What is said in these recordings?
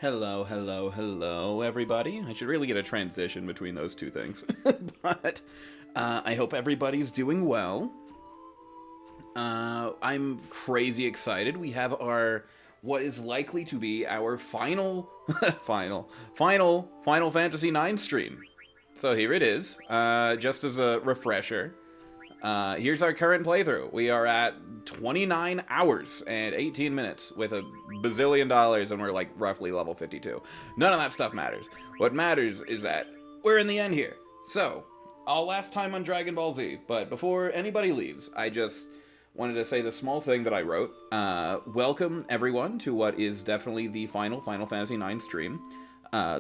Hello, hello, hello, everybody. I should really get a transition between those two things. but I hope everybody's doing well. I'm crazy excited. We have what is likely to be our final, Final Fantasy IX stream. So here it is. Just as a refresher, here's our current playthrough. We are at 29 hours and 18 minutes with a bazillion dollars, and we're like roughly level 52. None of that stuff matters. What matters is that we're in the end here. So, all last time on Dragon Ball Z, but before anybody leaves, I just wanted to say the small thing that I wrote. Welcome everyone to what is definitely the final Final Fantasy IX stream.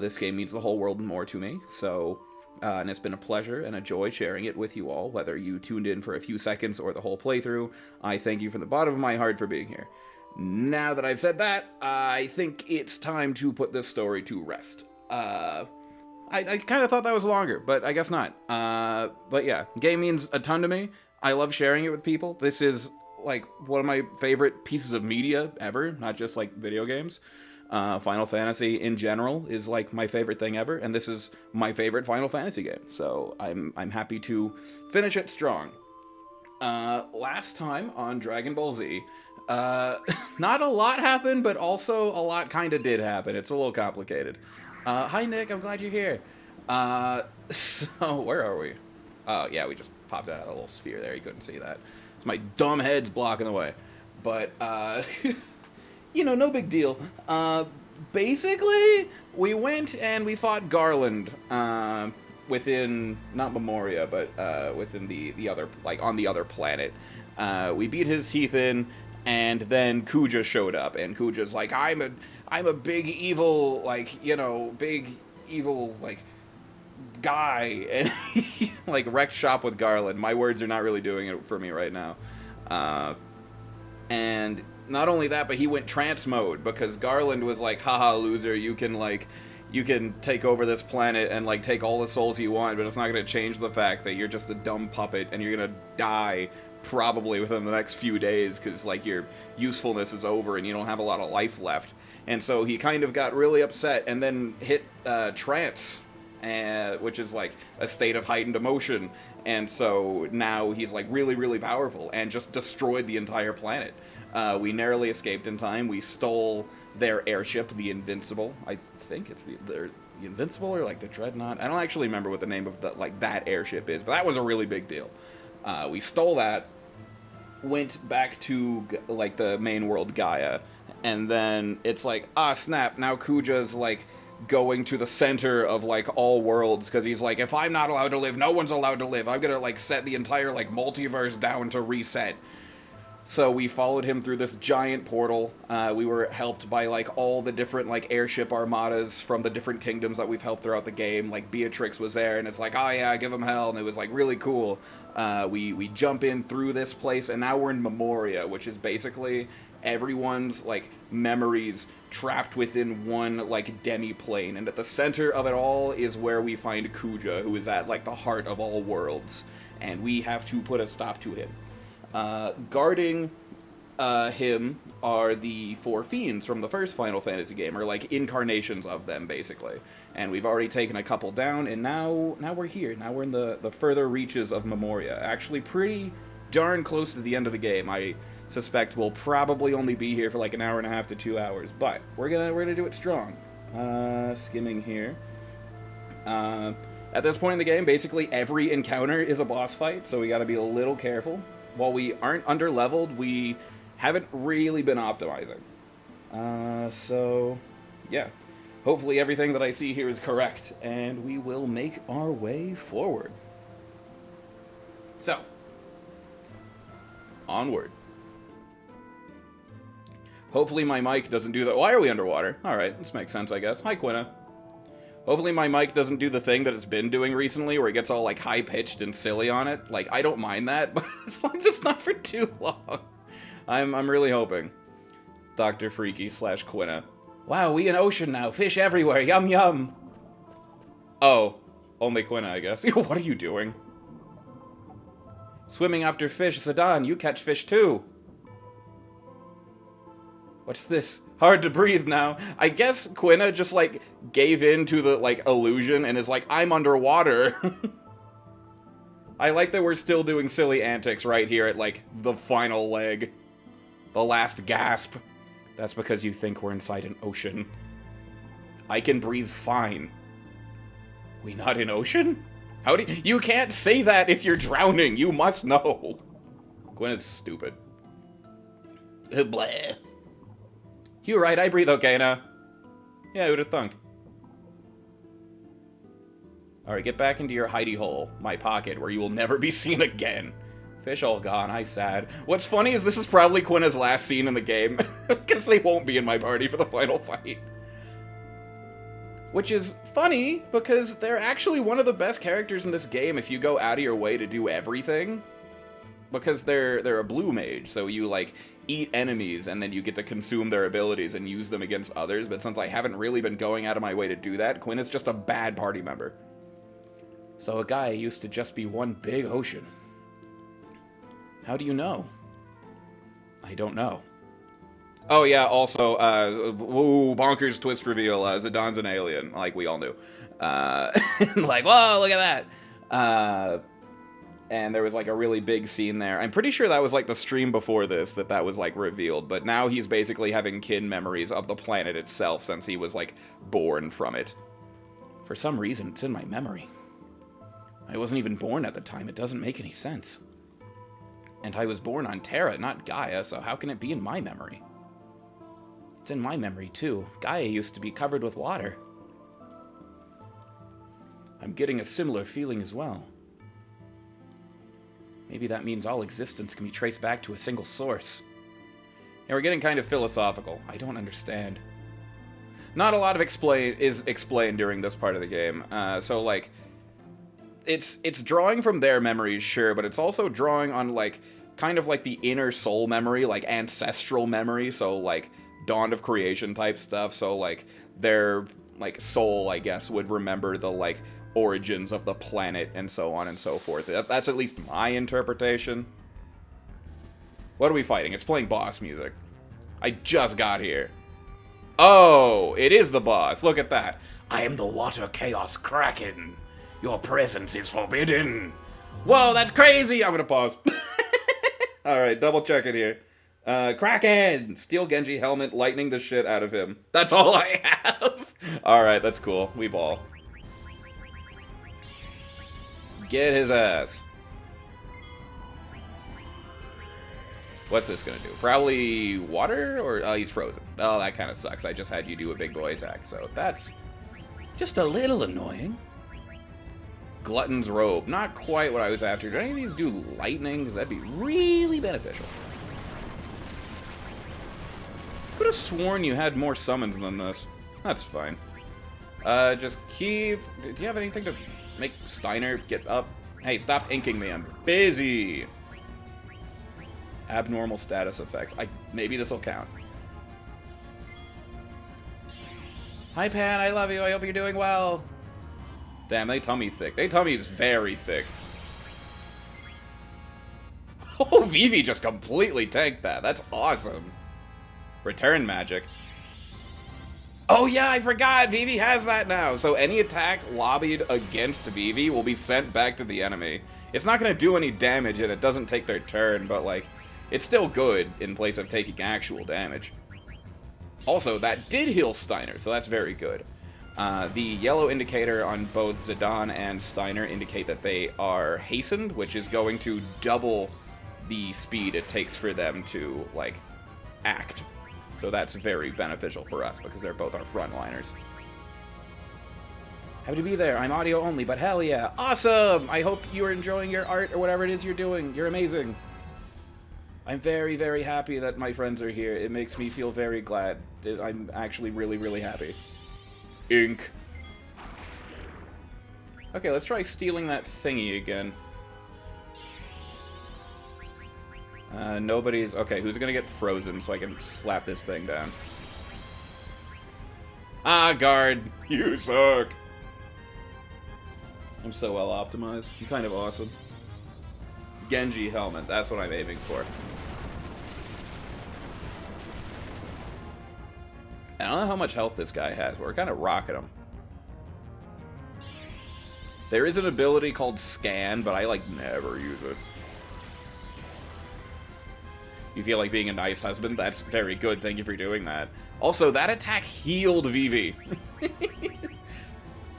This game means the whole world and more to me, so and it's been a pleasure and a joy sharing it with you all, whether you tuned in for a few seconds or the whole playthrough. I thank you from the bottom of my heart for being here. Now that I've said that, I think it's time to put this story to rest. I kind of thought that was longer, but I guess not. But yeah, game means a ton to me. I love sharing it with people. This is like one of my favorite pieces of media ever, not just like video games. Final Fantasy in general is like my favorite thing ever, and this is my favorite Final Fantasy game. So I'm happy to finish it strong. Last time on Dragon Ball Z, not a lot happened, but also a lot kind of did happen. It's a little complicated. Hi Nick, I'm glad you're here. So where are we? Oh yeah, we just popped out of a little sphere there. You couldn't see that. It's my dumb head's blocking the way. But no big deal. Basically, we went and we fought Garland within, not Memoria, but within the other, like on the other planet. We beat his teeth in, and then Kuja showed up, and Kuja's like, I'm a big evil, big evil, guy, and he, wrecked shop with Garland. My words are not really doing it for me right now. And not only that, but he went trance mode because Garland was like, haha, loser, you can take over this planet and take all the souls you want, but it's not going to change the fact that you're just a dumb puppet and you're going to die probably within the next few days because your usefulness is over and you don't have a lot of life left. And so he kind of got really upset and then hit trance, which is a state of heightened emotion. And so now he's really, really powerful and just destroyed the entire planet. We narrowly escaped in time. We stole their airship, the Invincible. I think it's the Invincible or the Dreadnought. I don't actually remember what the name of that airship is, but that was a really big deal. We stole that, went back to the main world Gaia, and then it's snap, now Kuja's going to the center of all worlds because he's if I'm not allowed to live, no one's allowed to live. I'm gonna set the entire multiverse down to reset. So we followed him through this giant portal. We were helped by all the different airship armadas from the different kingdoms that we've helped throughout the game. Beatrix was there, and it's oh yeah, give him hell, and it was really cool. We jump in through this place, and now we're in Memoria, which is basically everyone's memories trapped within one demi-plane, and at the center of it all is where we find Kuja, who is at the heart of all worlds, and we have to put a stop to him. Guarding him are the four fiends from the first Final Fantasy game, or incarnations of them basically, and we've already taken a couple down, and now we're here. Now we're in the further reaches of Memoria, actually pretty darn close to the end of the game. I suspect we'll probably only be here for an hour and a half to 2 hours, but we're gonna do it strong. Skimming here. At this point in the game, basically every encounter is a boss fight, so we gotta be a little careful. While we aren't under-leveled, we haven't really been optimizing. So, yeah. Hopefully everything that I see here is correct, and we will make our way forward. So, onward. Hopefully my mic doesn't do that. Why are we underwater? Alright, this makes sense, I guess. Hi, Quina. Hopefully my mic doesn't do the thing that it's been doing recently, where it gets all high-pitched and silly on it. I don't mind that, but as long as it's not for too long. I'm really hoping. Dr. Freaky / Quina. Wow, we in ocean now. Fish everywhere. Yum yum. Oh, only Quina, I guess. What are you doing? Swimming after fish. Zidane, you catch fish too. What's this? Hard to breathe now. I guess Quina just, like, gave in to the, like, illusion and is like, I'm underwater. I like that we're still doing silly antics right here at, like, the final leg. The last gasp. That's because you think we're inside an ocean. I can breathe fine. We not in ocean? How do you can't say that if you're drowning. You must know. Gwen is stupid. Blah. You right, I breathe okay now. Yeah, who'd have thunk? Alright, get back into your hidey hole, my pocket, where you will never be seen again. Fish all gone, I sad. What's funny is this is probably Quina's last scene in the game, because they won't be in my party for the final fight. Which is funny, because they're actually one of the best characters in this game if you go out of your way to do everything. Because they're a blue mage, so you, like, eat enemies, and then you get to consume their abilities and use them against others, but since I haven't really been going out of my way to do that, Quinn is just a bad party member. So a guy used to just be one big ocean. How do you know? I don't know. Oh yeah, also, ooh, bonkers twist reveal, Zidana's an alien, like we all knew. Like, whoa, look at that! And there was, like, a really big scene there. I'm pretty sure that was, like, the stream before this that was, like, revealed, but now he's basically having kin memories of the planet itself since he was, like, born from it. For some reason, it's in my memory. I wasn't even born at the time, it doesn't make any sense. And I was born on Terra, not Gaia, so how can it be in my memory? It's in my memory, too. Gaia used to be covered with water. I'm getting a similar feeling as well. Maybe that means all existence can be traced back to a single source. Yeah, we're getting kind of philosophical. I don't understand. Not a lot of is explained during this part of the game. So, like, it's drawing from their memories, sure, but it's also drawing on, like, kind of like the inner soul memory, like ancestral memory, so, like, Dawn of Creation type stuff, so, like, their, like, soul, I guess, would remember the, like, origins of the planet and so on and so forth. That's at least my interpretation. What are we fighting? It's playing boss music. I just got here. Oh, it is the boss. Look at that. I am the Water Chaos Kraken. Your presence is forbidden. Whoa, that's crazy. I'm gonna pause. Alright, double check it here. Kraken! Steal Genji helmet, lightning the shit out of him. That's all I have. Alright, that's cool. We ball. Get his ass. What's this gonna do? Probably water? Or, oh, he's frozen. Oh, that kind of sucks. I just had you do a big boy attack, so that's just a little annoying. Glutton's Robe. Not quite what I was after. Do any of these do lightning? Because that'd be really beneficial. Could have sworn you had more summons than this. That's fine. Just keep... Do you have anything to make Steiner get up? Hey, stop inking me. I'm busy. Abnormal status effects. Maybe this will count. Hi, Pan. I love you. I hope you're doing well. Damn, they tummy thick. They tummy is very thick. Oh, Vivi just completely tanked that. That's awesome. Return magic. Oh yeah, I forgot! Vivi has that now! So any attack lobbied against Vivi will be sent back to the enemy. It's not gonna do any damage and it doesn't take their turn, but like, it's still good in place of taking actual damage. Also, that did heal Steiner, so that's very good. The yellow indicator on both Zidane and Steiner indicate that they are hastened, which is going to double the speed it takes for them to, like, act. So that's very beneficial for us, because they're both our frontliners. Happy to be there. I'm audio only, but hell yeah. Awesome! I hope you're enjoying your art or whatever it is you're doing. You're amazing. I'm very, very happy that my friends are here. It makes me feel very glad. I'm actually really, really happy. Ink. Okay, let's try stealing that thingy again. Nobody's... Okay, who's gonna get frozen so I can slap this thing down? Ah, guard! You suck! I'm so well optimized. I'm kind of awesome. Genji helmet, that's what I'm aiming for. I don't know how much health this guy has. We're kind of rocking him. There is an ability called Scan, but I, like, never use it. You feel like being a nice husband? That's very good. Thank you for doing that. Also, that attack healed Vivi.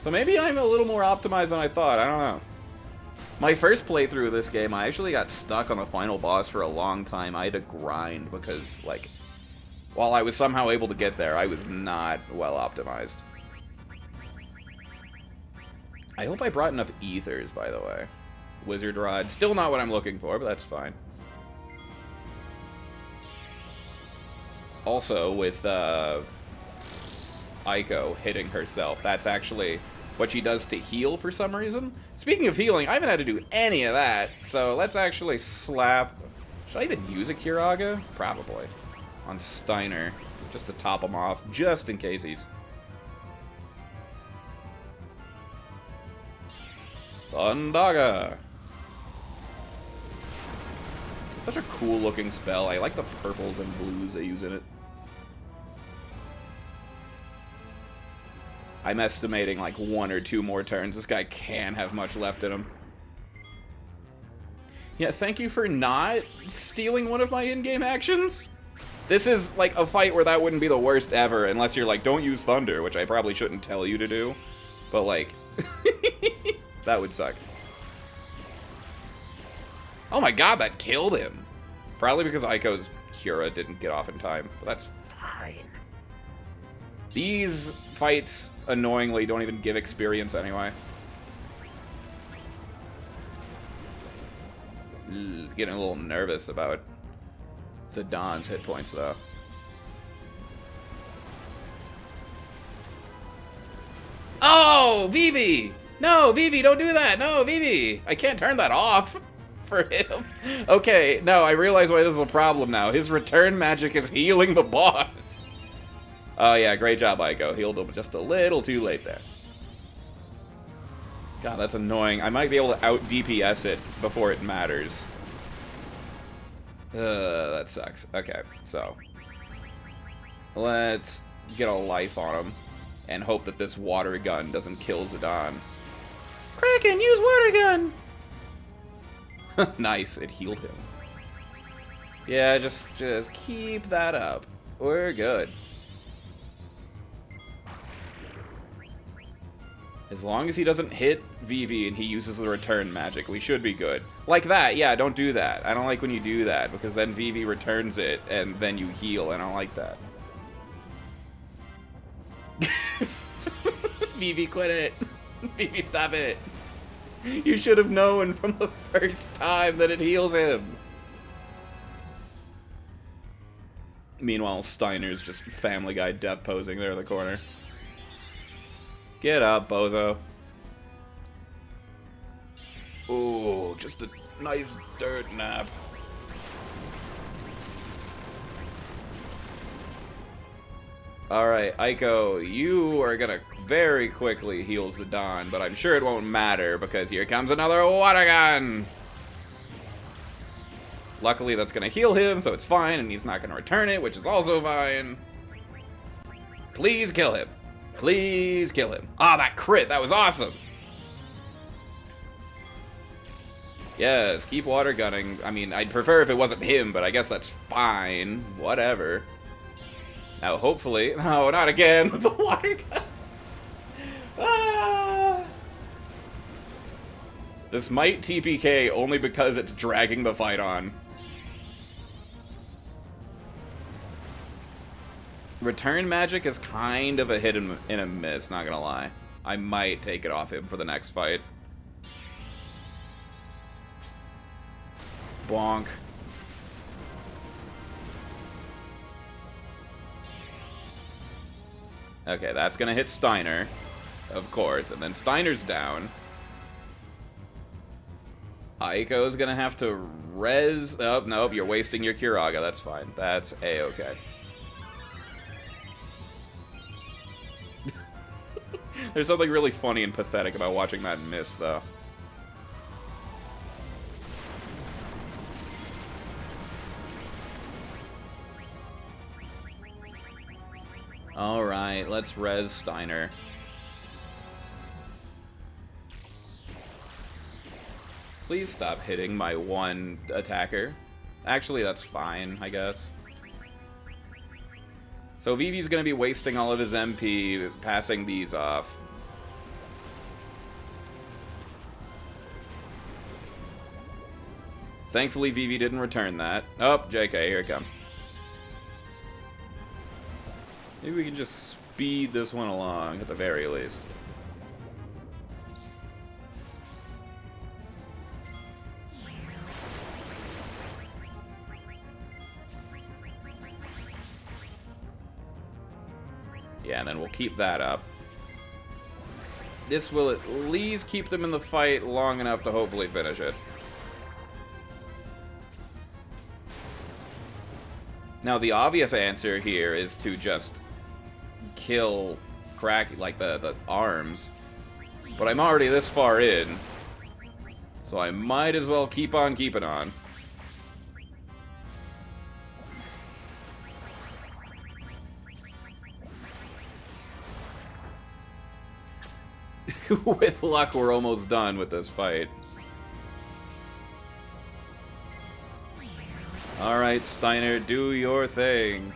So maybe I'm a little more optimized than I thought. I don't know. My first playthrough of this game, I actually got stuck on the final boss for a long time. I had to grind because, like, while I was somehow able to get there, I was not well optimized. I hope I brought enough ethers, by the way. Wizard Rod. Still not what I'm looking for, but that's fine. Also, with Aiko hitting herself, that's actually what she does to heal for some reason. Speaking of healing, I haven't had to do any of that, so let's actually slap... Should I even use a Kiraga? Probably. On Steiner, just to top him off, just in case he's... Thundaga! Such a cool looking spell. I like the purples and blues they use in it. I'm estimating like 1 or 2 more turns. This guy can't have much left in him. Yeah, thank you for not stealing one of my in-game actions. This is like a fight where that wouldn't be the worst ever, unless you're like, don't use Thunder, which I probably shouldn't tell you to do. But like, that would suck. Oh my god, that killed him. Probably because Aiko's Cura didn't get off in time, but that's fine. These fights, annoyingly, don't even give experience anyway. Getting a little nervous about Zidana's hit points, though. Oh, Vivi! No, Vivi, don't do that! No, Vivi! I can't turn that off for him. Okay, no, I realize why this is a problem now. His return magic is healing the boss. Oh, yeah, great job, Aiko. Healed him just a little too late there. God, that's annoying. I might be able to out-DPS it before it matters. That sucks. Okay, so let's get a life on him and hope that this water gun doesn't kill Zidane. Kraken, use water gun! Nice, it healed him. Yeah, just keep that up. We're good. As long as he doesn't hit Vivi and he uses the return magic, we should be good. Like that, yeah, don't do that. I don't like when you do that, because then Vivi returns it, and then you heal. I don't like that. Vivi, quit it. Vivi, stop it. You should have known from the first time that it heals him. Meanwhile, Steiner's just Family Guy death posing there in the corner. Get up, bozo. Ooh, just a nice dirt nap. Alright, Aiko, you are gonna very quickly heal Zidane, but I'm sure it won't matter because here comes another water gun! Luckily, that's gonna heal him, so it's fine, and he's not gonna return it, which is also fine. Please kill him. Please kill him. Ah, that crit, that was awesome! Yes, keep water gunning. I mean, I'd prefer if it wasn't him, but I guess that's fine. Whatever. Now, hopefully... No, not again with the water gun! Ah! This might TPK only because it's dragging the fight on. Return magic is kind of a hit and a miss, not gonna lie. I might take it off him for the next fight. Bonk. Okay, that's gonna hit Steiner, of course, and then Steiner's down. Aiko's gonna have to res... Oh, nope, you're wasting your Kiraga, that's fine. That's A-okay. There's something really funny and pathetic about watching that miss, though. let's res Steiner. Please stop hitting my one attacker. Actually, that's fine, I guess. So Vivi's gonna be wasting all of his MP passing these off. Thankfully, Vivi didn't return that. Oh, JK, here it comes. Maybe we can just speed this one along, at the very least. Yeah, and then we'll keep that up. This will at least keep them in the fight long enough to hopefully finish it. Now, the obvious answer here is to just kill Crack, like the arms. But I'm already this far in, so I might as well keep on keeping on. With luck, we're almost done with this fight. Alright, Steiner, do your thing.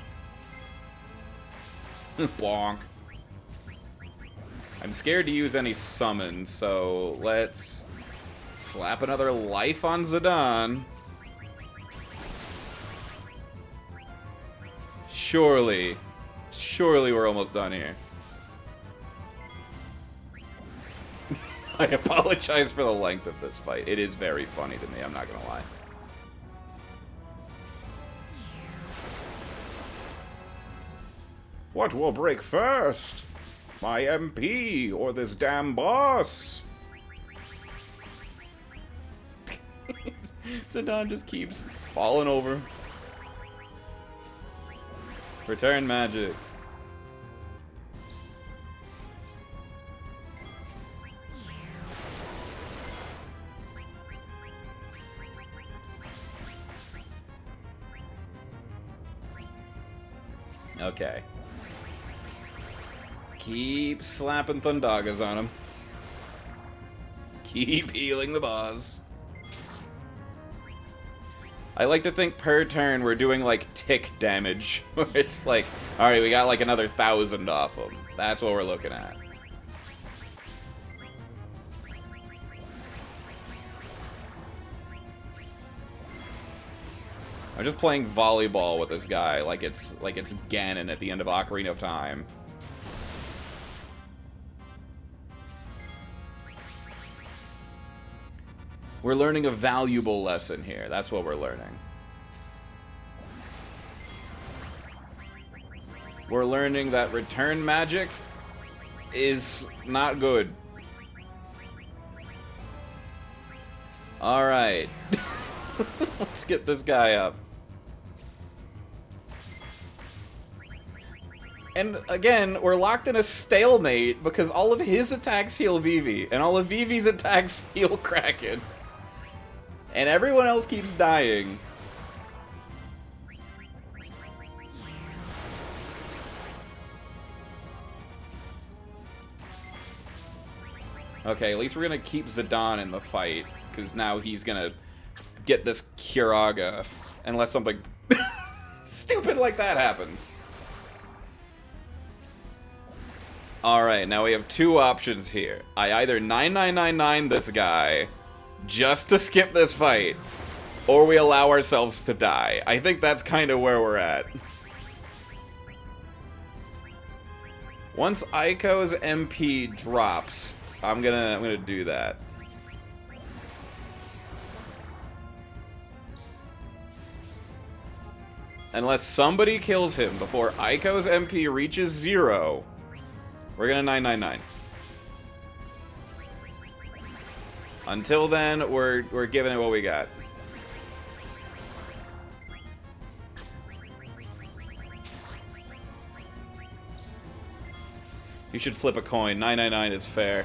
Bonk. I'm scared to use any summons, so let's slap another life on Zidane. Surely we're almost done here. I apologize for the length of this fight. It is very funny to me, I'm not gonna lie. What will break first? My MP or this damn boss? Zidane just keeps falling over. Return magic. Okay. Keep slapping Thundagas on him. Keep healing the boss. I like to think per turn we're doing like tick damage. Where it's like, alright, we got like another 1,000 off him. That's what we're looking at. I'm just playing volleyball with this guy like it's Ganon at the end of Ocarina of Time. We're learning a valuable lesson here. That's what we're learning. We're learning that return magic is not good. Alright. Let's get this guy up. And again, we're locked in a stalemate because all of his attacks heal Vivi, and all of Vivi's attacks heal Kraken. And everyone else keeps dying. Okay, at least we're gonna keep Zidane in the fight, because now he's gonna get this Curaga, unless something stupid like that happens. Alright, now we have two options here. I either 9999 this guy just to skip this fight, or we allow ourselves to die. I think that's kind of where we're at. Once Aiko's MP drops, I'm gonna do that. Unless somebody kills him before Aiko's MP reaches 0, we're gonna 999. Until then, we're giving it what we got. You should flip a coin. 999 is fair.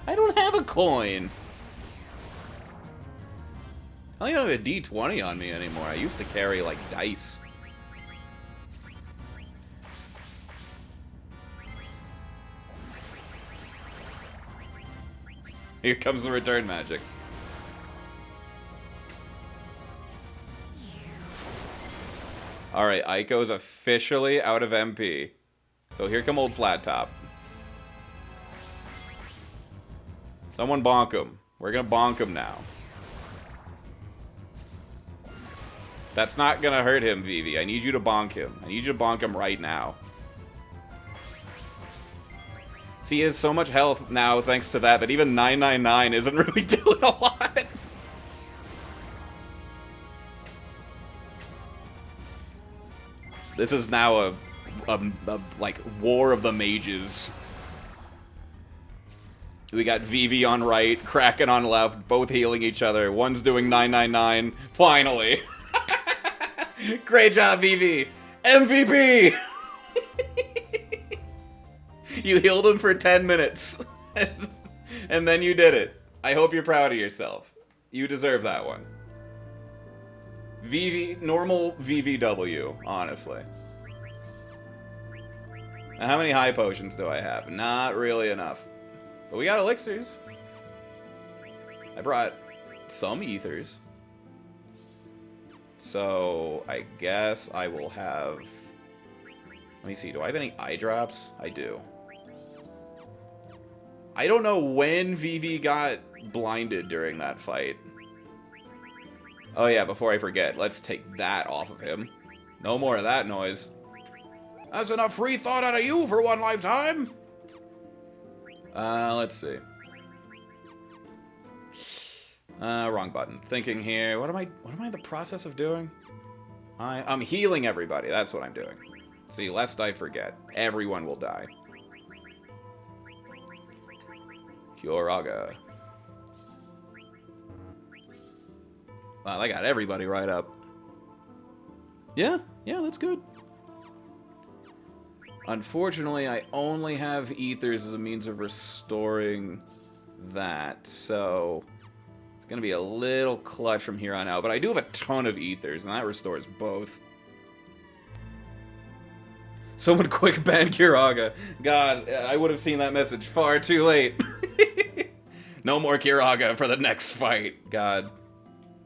I don't have a coin. I don't have a D20 on me anymore. I used to carry, like, dice. Here comes the return magic. Alright, Aiko's officially out of MP. So here come old Flat Top. Someone bonk him. We're gonna bonk him now. That's not gonna hurt him, Vivi. I need you to bonk him. I need you to bonk him right now. See, he has so much health now thanks to that even 999 isn't really doing a lot. This is now a like war of the mages. We got Vivi on right, Kraken on left, both healing each other. One's doing 999. Finally. Great job, Vivi. MVP. You healed him for 10 minutes. And then you did it. I hope you're proud of yourself. You deserve that one. Normal VVW, honestly. Now, how many high potions do I have? Not really enough. But we got elixirs. I brought some ethers. So, I guess I will have... Let me see, do I have any eye drops? I do. I don't know when Vivi got blinded during that fight. Oh yeah, before I forget, let's take that off of him. No more of that noise. That's enough free thought out of you for one lifetime! Let's see. Wrong button. Thinking here. What am I in the process of doing? I'm healing everybody. That's what I'm doing. See, lest I forget. Everyone will die. Kyoraga. Wow, I got everybody right up. Yeah, that's good. Unfortunately, I only have ethers as a means of restoring that, so it's going to be a little clutch from here on out. But I do have a ton of ethers, and that restores both. Someone quick ban Kyoraga. God, I would have seen that message far too late. No more Kyoraga for the next fight. God,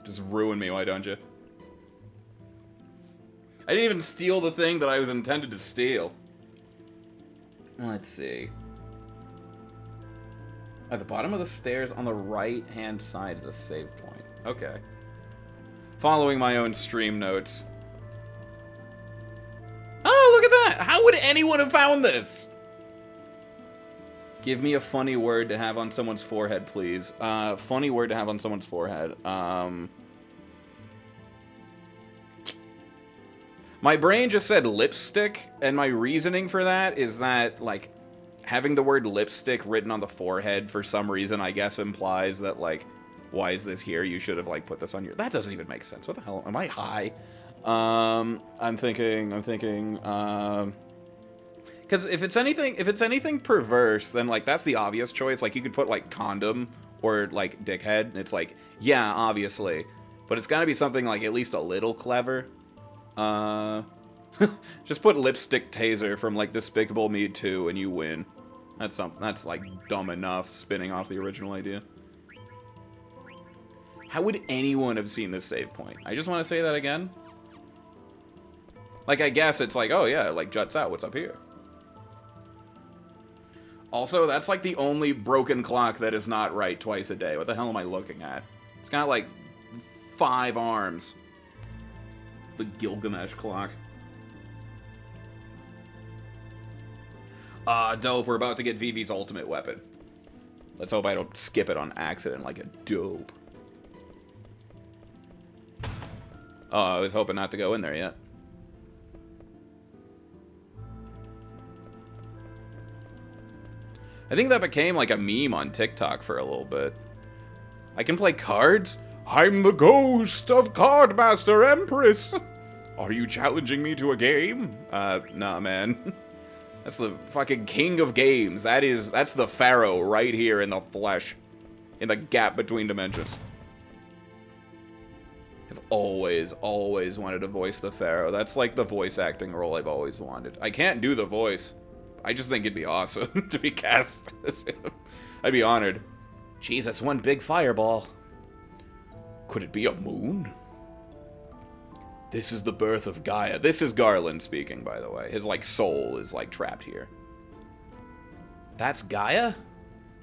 just ruin me, why don't you? I didn't even steal the thing that I was intended to steal. Let's see. At the bottom of the stairs on the right-hand side is a save point. Okay. Following my own stream notes. Oh, look at that! How would anyone have found this? Give me a funny word to have on someone's forehead, please. Funny word to have on someone's forehead. My brain just said lipstick, and my reasoning for that is that, like, having the word lipstick written on the forehead for some reason, I guess, implies that, like, why is this here? You should have, like, put this on your... That doesn't even make sense. What the hell? Am I high? I'm thinking, because if it's anything perverse, then, like, that's the obvious choice. Like, you could put, like, condom or, like, dickhead, and it's like, yeah, obviously. But it's gotta be something, like, at least a little clever. Just put lipstick taser from, like, Despicable Me 2 and you win. That's like dumb enough, spinning off the original idea. How would anyone have seen this save point? I just want to say that again. Like, I guess it's like, oh yeah, like, juts out, what's up here? Also, that's like the only broken clock that is not right twice a day. What the hell am I looking at? It's got like 5 arms. The Gilgamesh clock. Dope. We're about to get Vivi's ultimate weapon. Let's hope I don't skip it on accident like a dope. Oh, I was hoping not to go in there yet. I think that became like a meme on TikTok for a little bit. I can play cards? I'm the ghost of Cardmaster Empress! Are you challenging me to a game? Nah, man. That's the fucking king of games. That's the pharaoh right here in the flesh. In the gap between dimensions. I've always wanted to voice the pharaoh. That's like the voice acting role I've always wanted. I can't do the voice. I just think it'd be awesome to be cast as him. I'd be honored. Jeez, that's one big fireball. Could it be a moon? This is the birth of Gaia. This is Garland speaking, by the way. His, like, soul is, like, trapped here. That's Gaia?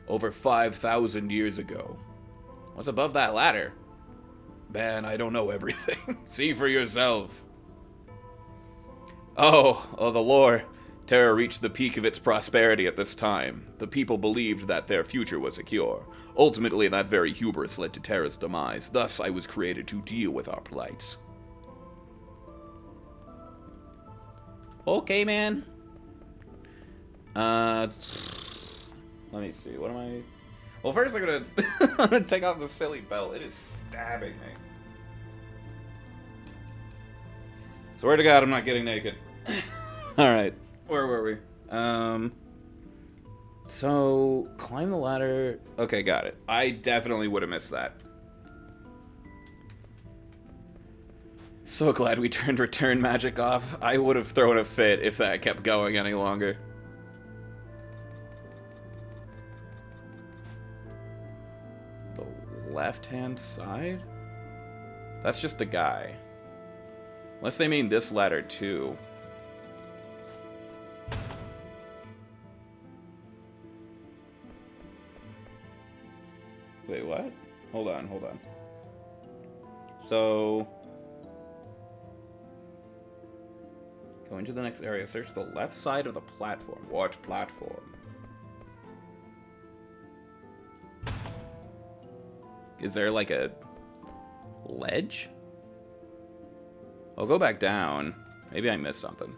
Over 5,000 years ago. What's above that ladder? Man, I don't know everything. See for yourself. Oh, the lore. Terra reached the peak of its prosperity at this time. The people believed that their future was secure. Ultimately, that very hubris led to Terra's demise. Thus, I was created to deal with our plights. Okay, man. Let me see. What am I... Well, first I'm gonna take off the silly belt. It is stabbing me. Swear to God, I'm not getting naked. Alright. Where were we? So, climb the ladder. Okay, got it. I definitely would have missed that. So glad we turned return magic off. I would have thrown a fit if that kept going any longer. The left-hand side? That's just a guy. Unless they mean this ladder too. Wait, what? Hold on. So... go into the next area. Search the left side of the platform. What platform? Is there like a ledge? I'll go back down. Maybe I missed something.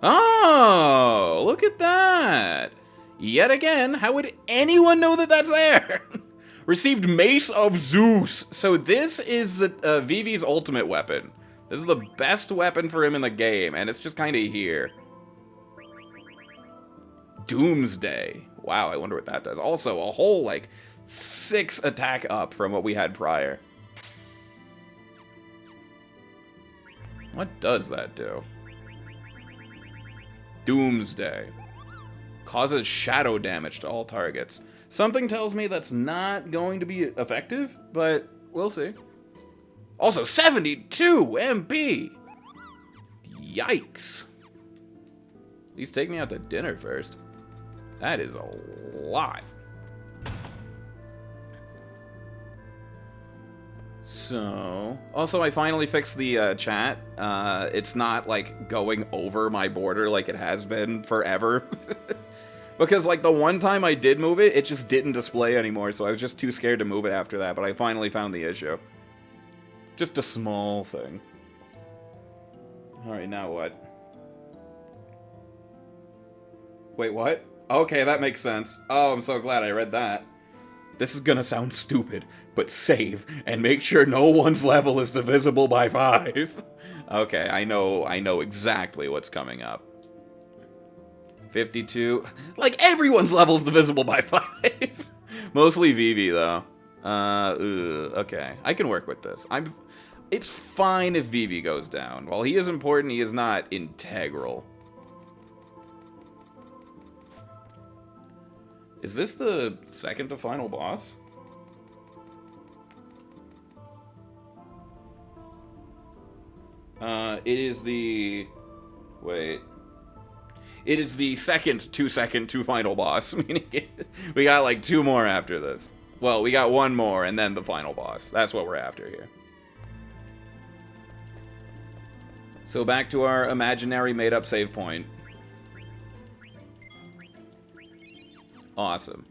Oh, look at that. Yet again, how would anyone know that that's there? Received Mace of Zeus. So this is Vivi's ultimate weapon. This is the best weapon for him in the game, and it's just kind of here. Doomsday. Wow, I wonder what that does. Also, a whole, like, 6 attack up from what we had prior. What does that do? Doomsday. Causes shadow damage to all targets. Something tells me that's not going to be effective, but we'll see. Also, 72 MP! Yikes. Please take me out to dinner first. That is a lot. So... also, I finally fixed the chat. It's not, like, going over my border like it has been forever. Because, like, the one time I did move it, it just didn't display anymore, so I was just too scared to move it after that, but I finally found the issue. Just a small thing. Alright, now what? Wait, what? Okay, that makes sense. Oh, I'm so glad I read that. This is gonna sound stupid, but save, and make sure no one's level is divisible by 5. Okay, I know exactly what's coming up. 52. Like, everyone's level is divisible by 5. Mostly Vivi, though. Okay. I can work with this. It's fine if Vivi goes down. While he is important, he is not integral. Is this the second to final boss? It is the... wait... it is the second to final boss, meaning we got like 2 more after this. Well, we got 1 more and then the final boss. That's what we're after here. So back to our imaginary made-up save point. Awesome.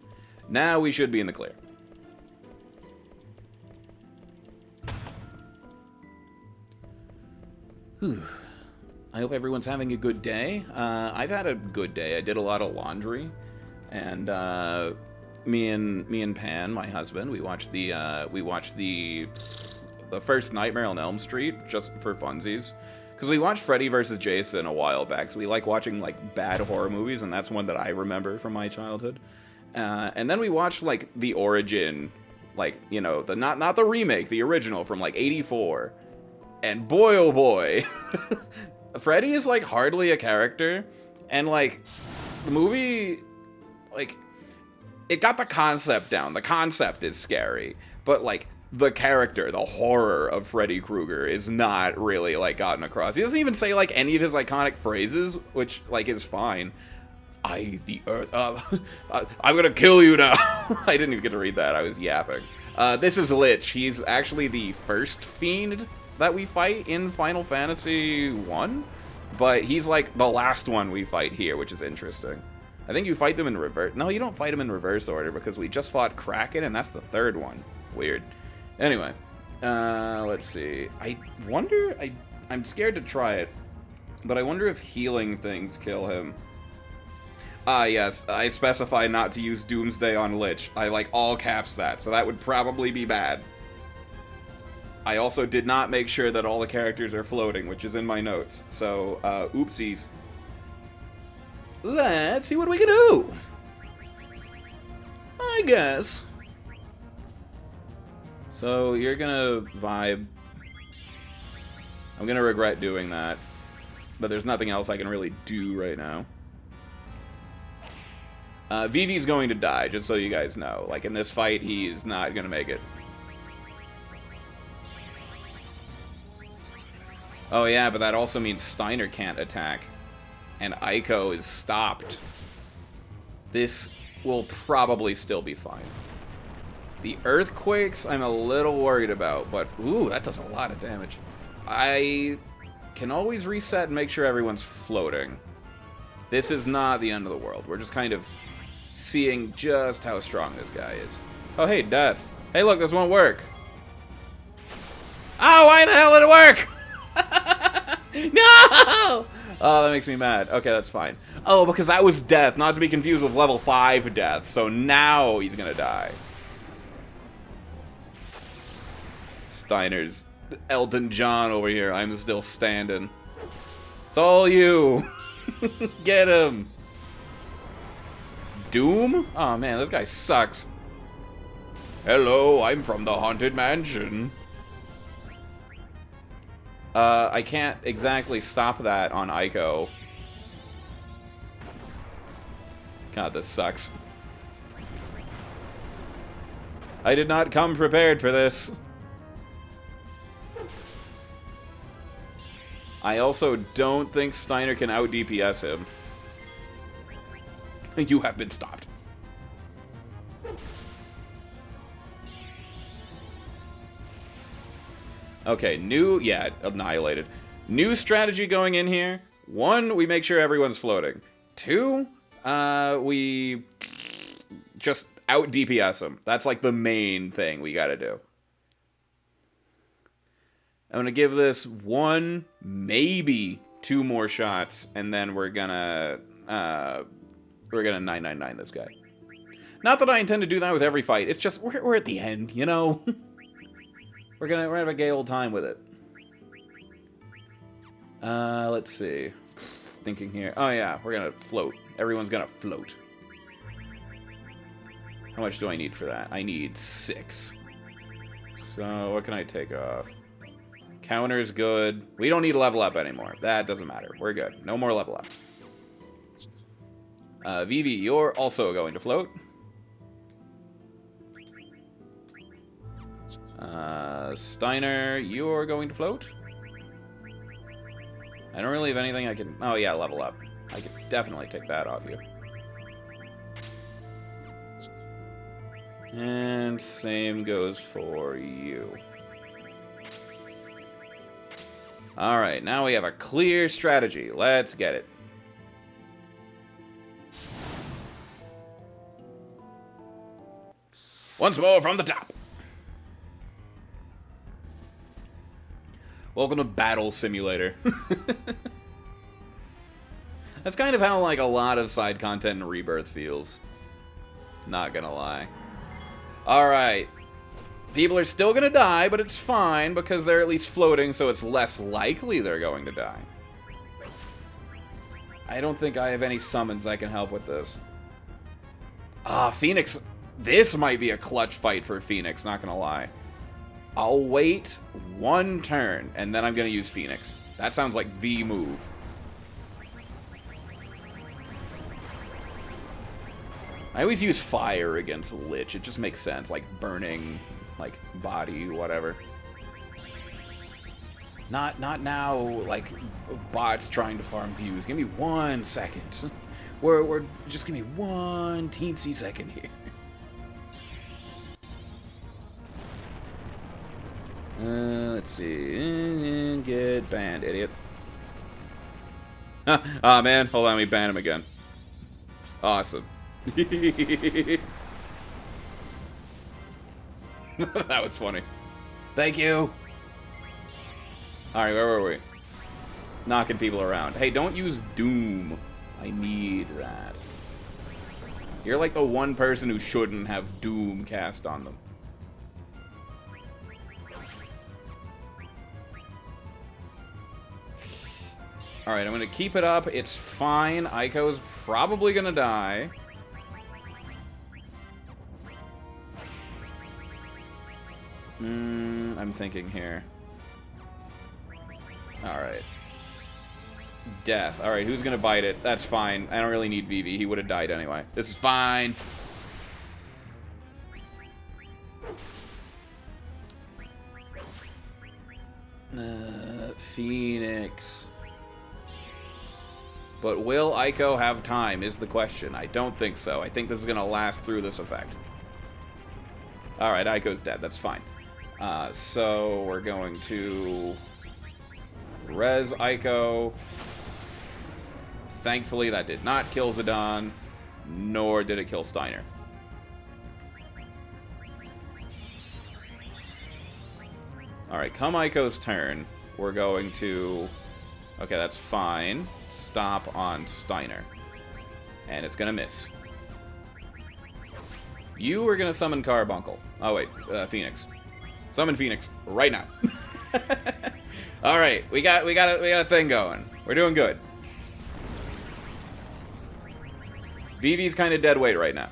Now we should be in the clear. Whew. I hope everyone's having a good day. I've had a good day. I did a lot of laundry, and me and Pan, my husband, we watched the first Nightmare on Elm Street just for funsies, because we watched Freddy vs. Jason a while back. So we like watching like bad horror movies, and that's one that I remember from my childhood. And then we watched like the origin, like, you know, the not the remake, the original from like '84. And boy, oh boy. Freddy is, like, hardly a character. And, like, the movie, like, it got the concept down. The concept is scary. But, like, the character, the horror of Freddy Krueger is not really, like, gotten across. He doesn't even say, like, any of his iconic phrases, which, like, is fine. The earth, I'm gonna kill you now. I didn't even get to read that. I was yapping. This is Lich. He's actually the first fiend that we fight in Final Fantasy 1, but he's like the last one we fight here, which is interesting. I think you fight them in reverse. No, you don't fight them in reverse order because we just fought Kraken, and that's the third one. Weird. Anyway, let's see. I wonder. I'm scared to try it, but I wonder if healing things kill him. Ah, yes, I specify not to use Doomsday on Lich. I, like, all caps that, so that would probably be bad. I also did not make sure that all the characters are floating, which is in my notes. So, oopsies. Let's see what we can do. I guess. So, you're gonna vibe. I'm gonna regret doing that. But there's nothing else I can really do right now. Vivi's going to die, just so you guys know. Like, in this fight, he's not gonna make it. Oh yeah, but that also means Steiner can't attack. And Aiko is stopped. This will probably still be fine. The earthquakes, I'm a little worried about, but ooh, that does a lot of damage. I can always reset and make sure everyone's floating. This is not the end of the world. We're just kind of seeing just how strong this guy is. Oh, hey, Death. Hey, look, this won't work. Oh, why the hell did it work? No! Oh, that makes me mad. Okay, that's fine. Oh, because that was Death, not to be confused with level 5 Death. So now he's gonna die. Steiner's Elton John over here. I'm still standing. It's all you. Get him. Doom? Oh man, this guy sucks. Hello, I'm from the Haunted Mansion. I can't exactly stop that on Aiko. God, this sucks. I did not come prepared for this. I also don't think Steiner can out DPS him. You have been stopped. Okay, yeah, annihilated. New strategy going in here. 1, we make sure everyone's floating. 2, we just out DPS them. That's like the main thing we gotta do. I'm gonna give this 1, maybe 2 more shots, and then we're gonna 999 this guy. Not that I intend to do that with every fight. It's just we're at the end, you know. we're gonna have a gay old time with it. Let's see. Thinking here. Oh yeah, we're gonna float. Everyone's gonna float. How much do I need for that? I need 6. So what can I take off? Counter's good. We don't need to level up anymore. That doesn't matter. We're good. No more level up. Vivi, you're also going to float. Steiner, you're going to float. I don't really have anything I can... Oh yeah, level up. I could definitely take that off you. And same goes for you. Alright, now we have a clear strategy. Let's get it. Once more from the top. Welcome to Battle Simulator. That's kind of how, like, a lot of side content in Rebirth feels. Not gonna lie. Alright. People are still gonna die, but it's fine because they're at least floating, so it's less likely they're going to die. I don't think I have any summons that can help with this. Ah, Phoenix. This might be a clutch fight for Phoenix, not gonna lie. I'll wait one turn, and then I'm going to use Phoenix. That sounds like the move. I always use fire against Lich. It just makes sense, like burning, like body, whatever. Not now, like bots trying to farm views. Give me 1 second. We're just give me 1 teensy second here. Let's see. Get banned, idiot. Ah, man. Hold on, let me ban him again. Awesome. That was funny. Thank you. Alright, where were we? Knocking people around. Hey, don't use Doom. I need that. You're like the one person who shouldn't have Doom cast on them. Alright, I'm gonna keep it up. It's fine. Aiko's probably gonna die. I'm thinking here. Alright. Death. Alright, who's gonna bite it? That's fine. I don't really need Vivi. He would have died anyway. This is fine. Phoenix. But will Aiko have time is the question. I don't think so. I think this is gonna last through this effect. Alright, Aiko's dead. That's fine. So we're going to res Aiko. Thankfully, that did not kill Zidane, nor did it kill Steiner. Alright, come Aiko's turn. We're going to... Okay, that's fine. Stop on Steiner. And it's gonna miss. You are gonna summon Carbuncle. Oh wait, Phoenix. Summon Phoenix right now. Alright, we got a thing going. We're doing good. Vivi's kind of dead weight right now.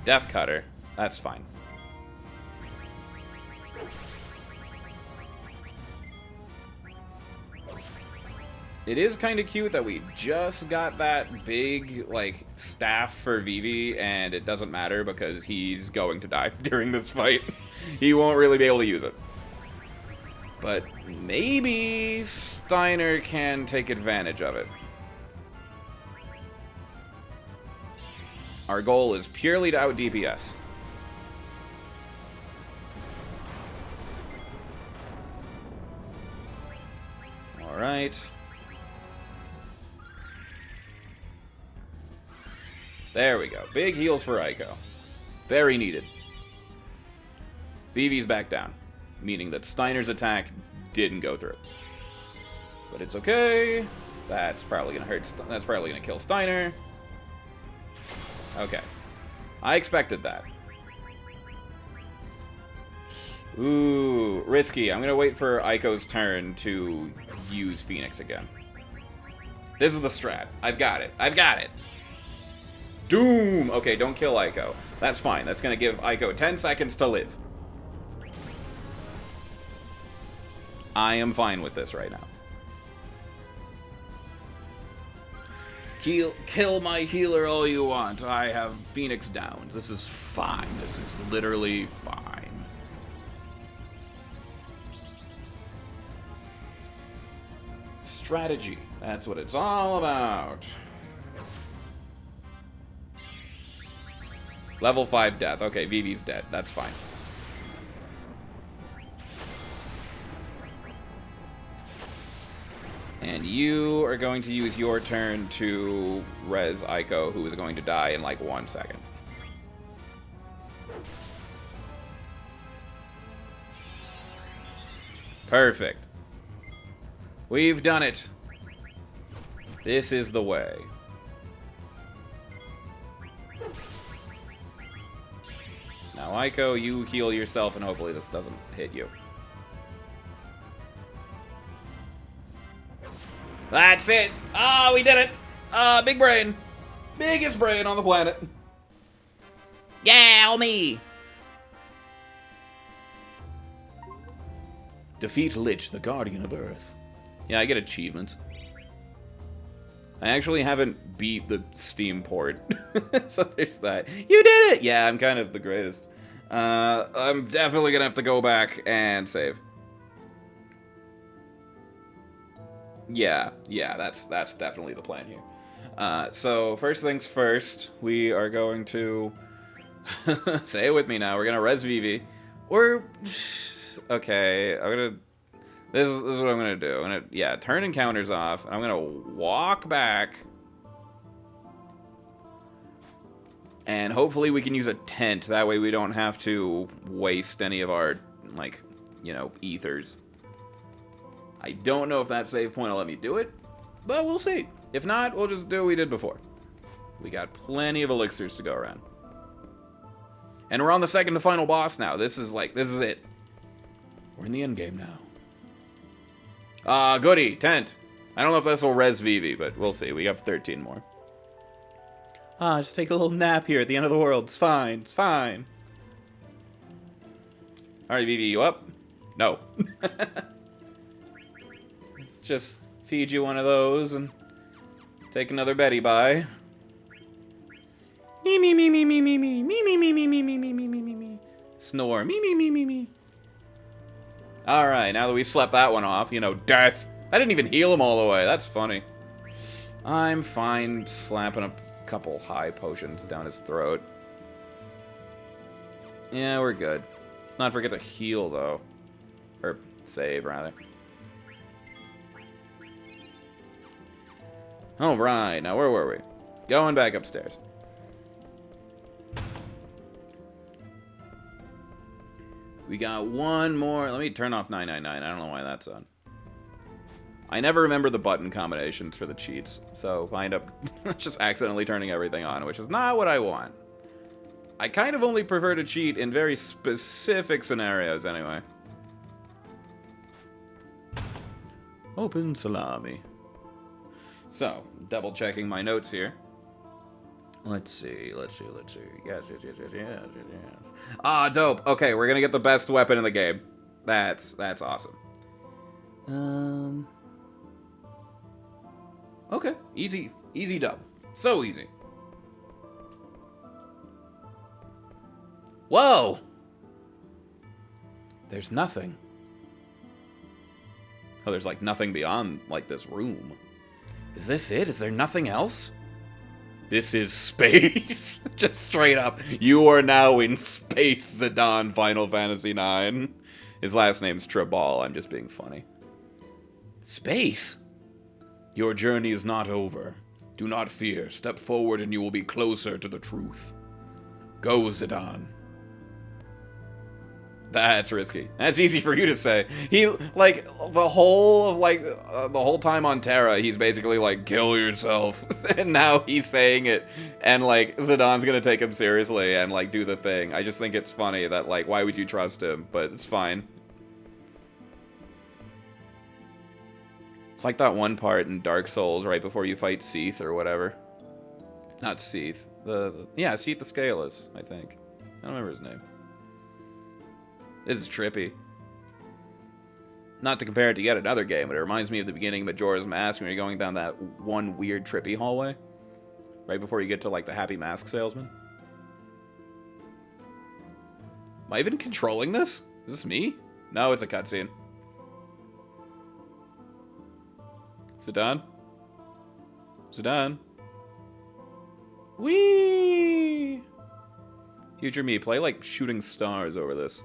Death Cutter. That's fine. It is kind of cute that we just got that big, like, staff for Vivi, and it doesn't matter because he's going to die during this fight. He won't really be able to use it. But maybe Steiner can take advantage of it. Our goal is purely to out DPS. Alright. There we go. Big heals for Aiko. Very needed. Vivi's back down, meaning that Steiner's attack didn't go through. But it's okay. That's probably gonna hurt. That's probably gonna kill Steiner. Okay. I expected that. Ooh, risky. I'm gonna wait for Aiko's turn to use Phoenix again. This is the strat. I've got it. I've got it. Doom! Okay, don't kill Aiko. That's fine. That's gonna give Aiko 10 seconds to live. I am fine with this right now. Kill my healer all you want. I have Phoenix Downs. This is fine. This is literally fine. Strategy. That's what it's all about. Level 5 death. Okay, Vivi's dead. That's fine. And you are going to use your turn to res Aiko, who is going to die in like 1 second. Perfect. We've done it. This is the way. Now, Aiko, you heal yourself, and hopefully this doesn't hit you. That's it. Ah, we did it. Big brain. Biggest brain on the planet. Yeah, me. Defeat Lich, the Guardian of Earth. Yeah, I get achievements. I actually haven't beat the Steam port. So there's that. You did it! Yeah, I'm kind of the greatest. I'm definitely gonna have to go back and save. Yeah, that's definitely the plan here. So first things first, we are going to say it with me now. We're gonna res Vivi. Okay. This is what I'm gonna do. I'm gonna turn encounters off. And I'm gonna walk back, and hopefully we can use a tent. That way we don't have to waste any of our ethers. I don't know if that save point will let me do it, but we'll see. If not, we'll just do what we did before. We got plenty of elixirs to go around. And we're on the second to final boss now. This is it. We're in the end game now. Goody, tent. I don't know if this will res Vivi, but we'll see. We have 13 more. Just take a little nap here at the end of the world. It's fine. It's fine. Alright, Vivi, you up? No. Let's just feed you one of those and take another Betty bye. Me me me me me me me me me me me me me me me me me me. Snore. Me me me me me. Alright, now that we slept that one off, death. I didn't even heal him all the way. That's funny. I'm fine slapping a couple high potions down his throat. Yeah, we're good. Let's not forget to heal, though. Or save, rather. Alright, now where were we? Going back upstairs. We got one more. Let me turn off 999. I don't know why that's on. I never remember the button combinations for the cheats, so I end up just accidentally turning everything on, which is not what I want. I kind of only prefer to cheat in very specific scenarios, anyway. Open salami. So, double checking my notes here. Let's see. Yes. Ah, dope. Okay, we're gonna get the best weapon in the game. That's awesome. Okay, easy dub. So easy. Whoa! There's nothing. Oh, there's like nothing beyond like this room. Is this it? Is there nothing else? This is space. Just straight up. You are now in space, Zidane, Final Fantasy IX. His last name's Tribal. I'm just being funny. Space? Your journey is not over. Do not fear. Step forward and you will be closer to the truth. Go, Zidane. That's risky. That's easy for you to say. He, like, the whole time on Terra, he's basically like, kill yourself. And now he's saying it, and, like, Zidane's gonna take him seriously and, like, do the thing. I just think it's funny that, like, why would you trust him? But it's fine. It's like that one part in Dark Souls right before you fight Seath or whatever. Not Seath. Yeah, Seath the Scaleless, I think. I don't remember his name. This is trippy. Not to compare it to yet another game, but it reminds me of the beginning of Majora's Mask when you're going down that one weird trippy hallway. Right before you get to, like, the Happy Mask Salesman. Am I even controlling this? Is this me? No, it's a cutscene. Zidane? Zidane? Whee! Future me, play, like, Shooting Stars over this.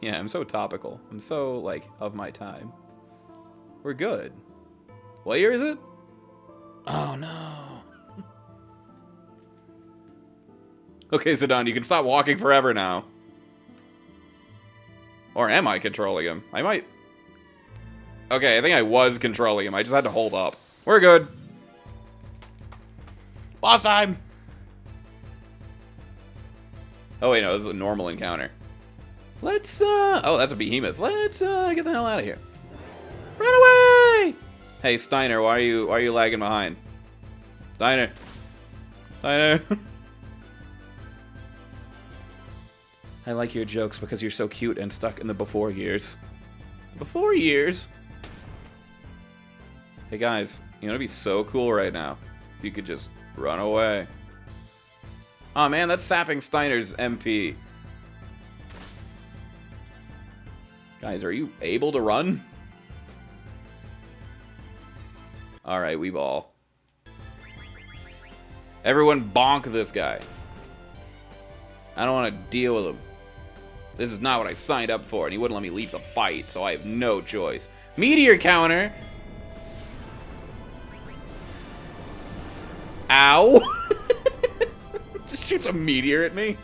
Yeah, I'm so topical. I'm so, like, of my time. We're good. What year is it? Oh, no. Okay, Zidane, you can stop walking forever now. Or am I controlling him? I might... Okay, I think I was controlling him. I just had to hold up. We're good. Boss time! Oh, wait, no, this is a normal encounter. Let's, oh, that's a behemoth. Let's, get the hell out of here. Run away! Hey, Steiner, why are you lagging behind? Steiner. Steiner. I like your jokes because you're so cute and stuck in the before years. Before years? Hey guys, you know it'd be so cool right now if you could just run away. Oh man, that's sapping Steiner's MP. Guys, are you able to run? Alright, we ball. Everyone bonk this guy. I don't want to deal with him. This is not what I signed up for, and he wouldn't let me leave the fight, so I have no choice. Meteor counter! Ow! Just shoots a meteor at me.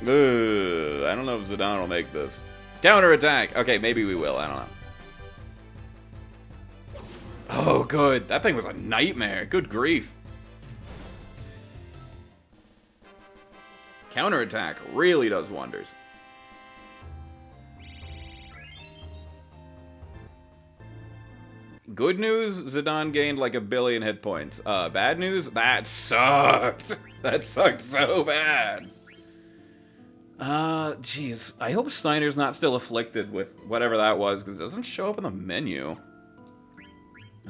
Ugh, I don't know if Zidane will make this. Counter attack! Okay, maybe we will, I don't know. Oh, good. That thing was a nightmare. Good grief. Counterattack really does wonders. Good news, Zidane gained like 1 billion hit points. Bad news, that sucked. That sucked so bad. Jeez. I hope Steiner's not still afflicted with whatever that was, because it doesn't show up in the menu.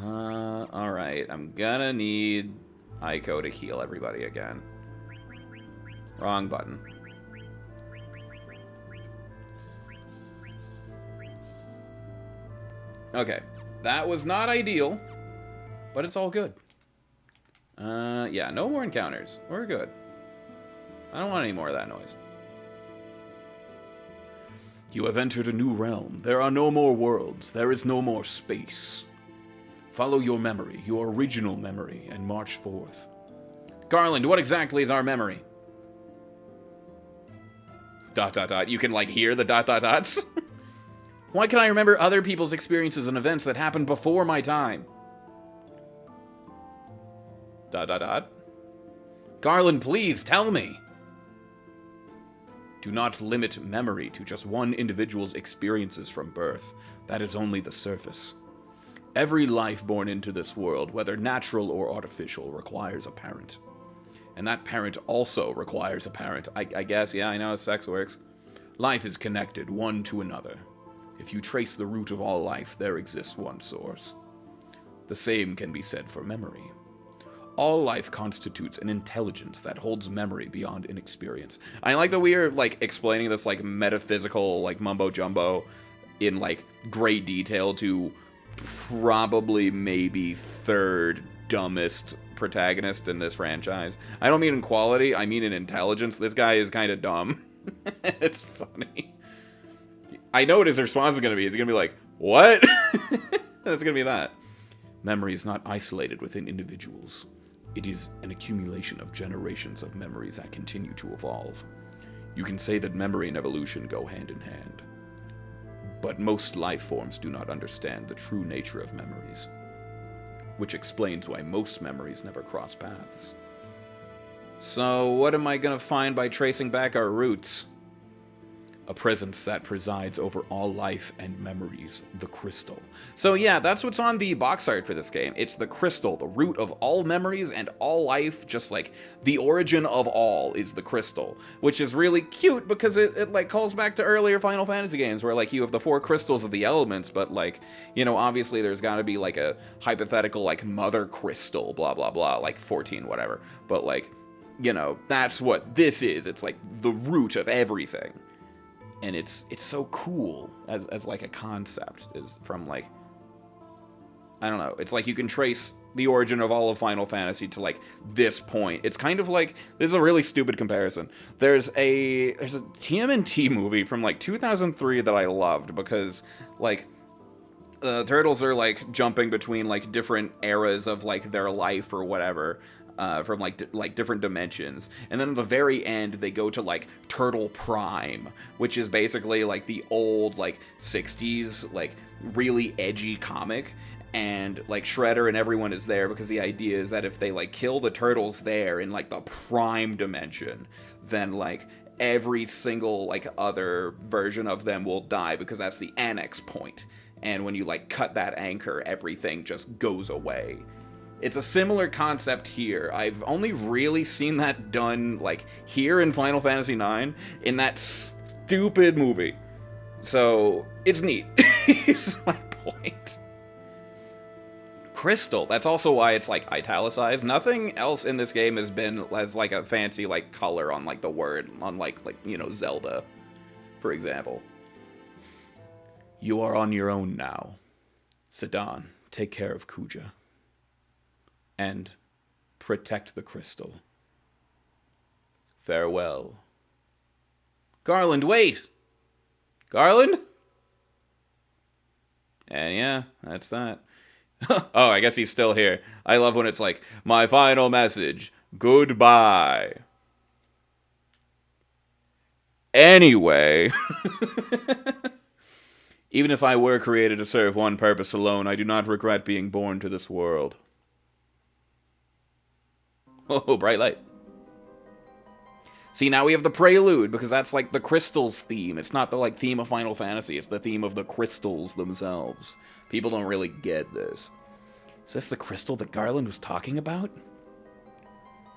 Alright. I'm gonna need Aiko to heal everybody again. Wrong button. Okay. That was not ideal, but it's all good. Yeah, no more encounters. We're good. I don't want any more of that noise. You have entered a new realm. There are no more worlds. There is no more space. Follow your memory, your original memory, and march forth. Garland, what exactly is our memory? ... You can, like, hear the ... Why can I remember other people's experiences and events that happened before my time? ... Garland, please, tell me! Do not limit memory to just one individual's experiences from birth. That is only the surface. Every life born into this world, whether natural or artificial, requires a parent. And that parent also requires a parent. I guess, yeah, I know how sex works. Life is connected, one to another. If you trace the root of all life, there exists one source. The same can be said for memory. All life constitutes an intelligence that holds memory beyond inexperience. I like that we are, like, explaining this, like, metaphysical, like, mumbo-jumbo in, like, great detail to probably maybe third dumbest protagonist in this franchise. I don't mean in quality, I mean in intelligence. This guy is kind of dumb. It's funny. I know what his response is going to be. He's going to be like, what? That's going to be that. Memory is not isolated within individuals. It is an accumulation of generations of memories that continue to evolve. You can say that memory and evolution go hand in hand. But most life forms do not understand the true nature of memories, which explains why most memories never cross paths. So, what am I gonna find by tracing back our roots? A presence that presides over all life and memories, the crystal. So yeah, that's what's on the box art for this game. It's the crystal, the root of all memories and all life, just like the origin of all is the crystal, which is really cute because it like calls back to earlier Final Fantasy games where like you have the 4 crystals of the elements, but like, you know, obviously there's gotta be like a hypothetical like mother crystal, blah blah blah, like 14 whatever, but like, you know, that's what this is. It's like the root of everything. And it's so cool as like a concept, is from like, I don't know, it's like you can trace the origin of all of Final Fantasy to like this point. It's kind of like, this is a really stupid comparison. There's a TMNT movie from like 2003 that I loved because like turtles are like jumping between like different eras of like their life or whatever. From like different dimensions, and then at the very end they go to like Turtle Prime, which is basically like the old like 60s like really edgy comic, and like Shredder and everyone is there because the idea is that if they like kill the turtles there in like the prime dimension, then like every single like other version of them will die because that's the annex point. and when you like cut that anchor, everything just goes away. It's a similar concept here. I've only really seen that done like here in Final Fantasy IX in that stupid movie. So it's neat. Is my point. Crystal. That's also why it's like italicized. Nothing else in this game has been as like a fancy like color on like the word, unlike like, you know, Zelda, for example. You are on your own now. Sidon, take care of Kuja. And protect the crystal. Farewell. Garland, wait! Garland? And yeah, that's that. Oh, I guess he's still here. I love when it's like, my final message, goodbye. Anyway. Even if I were created to serve one purpose alone, I do not regret being born to this world. Oh, bright light. See, now we have the prelude, because that's like the crystals theme. It's not the like theme of Final Fantasy, it's the theme of the crystals themselves. People don't really get this. Is this the crystal that Garland was talking about?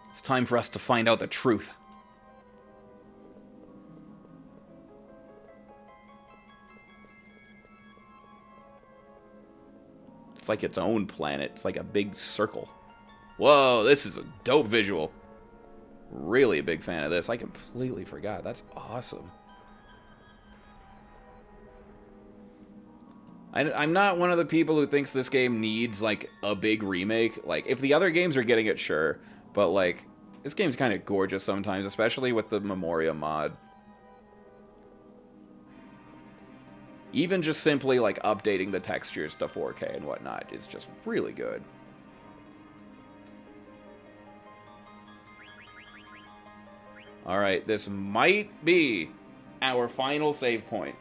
It's time for us to find out the truth. It's like its own planet. It's like a big circle. Whoa, this is a dope visual. Really a big fan of this. I completely forgot. That's awesome. I'm not one of the people who thinks this game needs, like, a big remake. Like, if the other games are getting it, sure. But, like, this game's kind of gorgeous sometimes, especially with the Memoria mod. Even just simply, like, updating the textures to 4K and whatnot is just really good. Alright, this might be our final save point.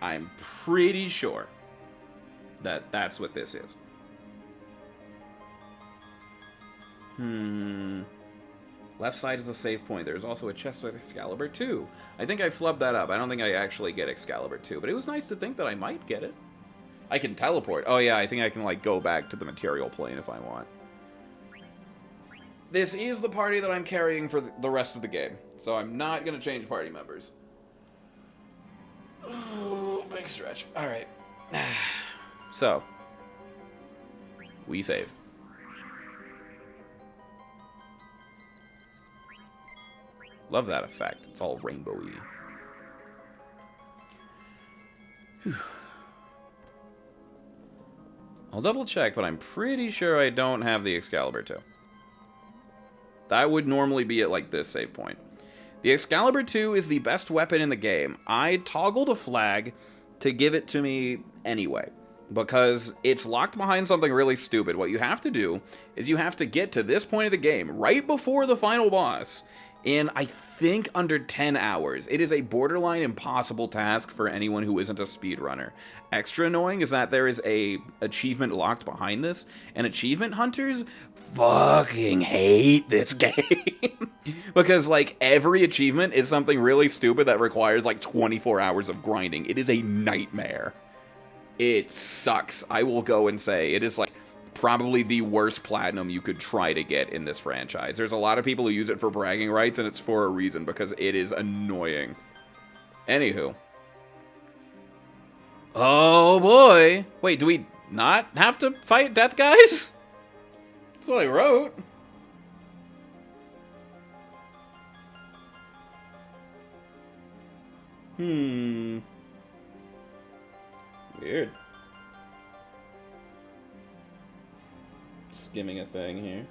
I'm pretty sure that that's what this is. Left side is a save point. There's also a chest with Excalibur 2. I think I flubbed that up. I don't think I actually get Excalibur 2, but it was nice to think that I might get it. I can teleport. Oh yeah, I think I can like go back to the material plane if I want. This is the party that I'm carrying for the rest of the game, so I'm not going to change party members. Ooh, big stretch. Alright. So, we save. Love that effect. It's all rainbowy. Whew. I'll double check, but I'm pretty sure I don't have the Excalibur 2. That would normally be at like this save point. The Excalibur 2 is the best weapon in the game. I toggled a flag to give it to me anyway, because it's locked behind something really stupid. What you have to do is you have to get to this point of the game, right before the final boss, in, I think, under 10 hours. It is a borderline impossible task for anyone who isn't a speedrunner. Extra annoying is that there is a achievement locked behind this, and achievement hunters fucking hate this game. Because, like, every achievement is something really stupid that requires, like, 24 hours of grinding. It is a nightmare. It sucks. I will go and say, it is, like, probably the worst platinum you could try to get in this franchise. There's a lot of people who use it for bragging rights, and it's for a reason, because it is annoying. Anywho. Oh boy. Wait, do we not have to fight death guys? That's what I wrote. Weird. Skimming a thing here.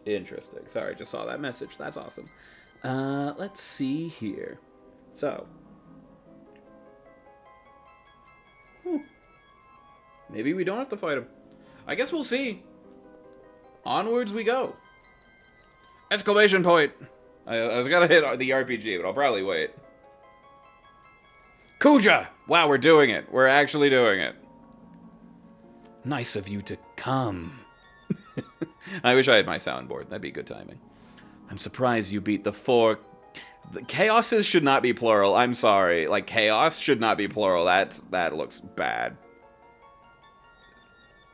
Interesting. Sorry, just saw that message. That's awesome. Let's see here. So. Maybe we don't have to fight him. I guess we'll see. Onwards we go. Exclamation point! I was gonna hit the RPG, but I'll probably wait. Kuja! Wow, we're doing it. We're actually doing it. Nice of you to come. I wish I had my soundboard. That'd be good timing. I'm surprised you beat the 4... The chaoses should not be plural. I'm sorry. Like, chaos should not be plural. That looks bad.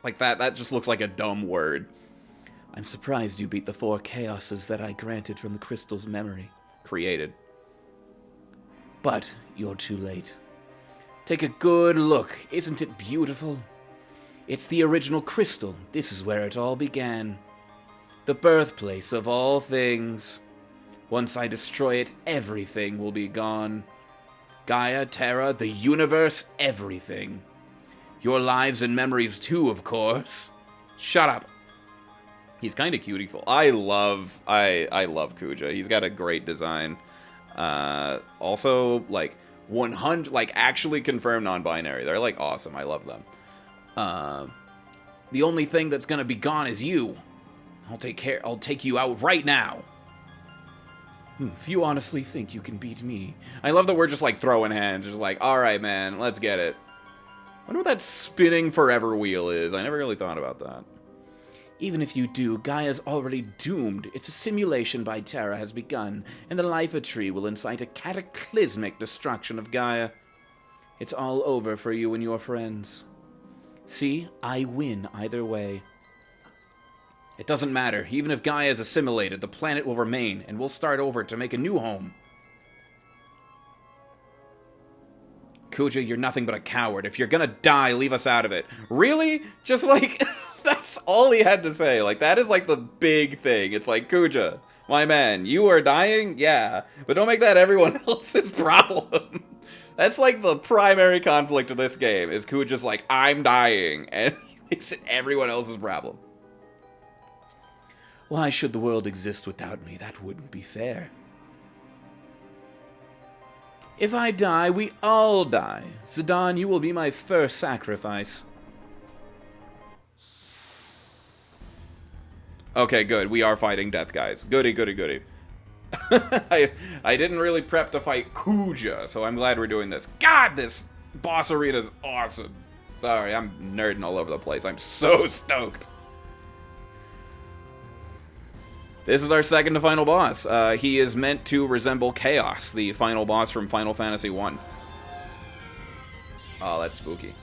Like, that just looks like a dumb word. I'm surprised you beat the 4 chaoses that I granted from the crystal's memory. Created. But you're too late. Take a good look. Isn't it beautiful? It's the original crystal. This is where it all began. The birthplace of all things. Once I destroy it, everything will be gone. Gaia, Terra, the universe, everything. Your lives and memories too, of course. Shut up. He's kind of cutie-ful. I love Kuja. He's got a great design. Also, like, 100, like, actually confirmed non-binary. They're, like, awesome. I love them. The only thing that's gonna be gone is you. I'll take you out right now. If you honestly think you can beat me. I love that we're just, like, throwing hands. Just like, alright, man, let's get it. I wonder what that spinning forever wheel is. I never really thought about that. Even if you do, Gaia's already doomed. Its assimilation by Terra has begun, and the Lifa Tree will incite a cataclysmic destruction of Gaia. It's all over for you and your friends. See, I win either way. It doesn't matter. Even if Gaia is assimilated, the planet will remain, and we'll start over to make a new home. Kuja, you're nothing but a coward. If you're gonna die, leave us out of it. Really? Just like... That's all he had to say. Like, that is like the big thing. It's like, Kuja, my man, you are dying? Yeah. But don't make that everyone else's problem. That's like the primary conflict of this game, is Kuja's like, I'm dying. And he makes it everyone else's problem. Why should the world exist without me? That wouldn't be fair. If I die, we all die. Zidane, you will be my first sacrifice. Okay, good. We are fighting death, guys. Goody, goody, goody. I didn't really prep to fight Kuja, so I'm glad we're doing this. God, this boss arena is awesome. Sorry, I'm nerding all over the place. I'm so stoked. This is our second to final boss. He is meant to resemble Chaos, the final boss from Final Fantasy 1. Oh, that's spooky.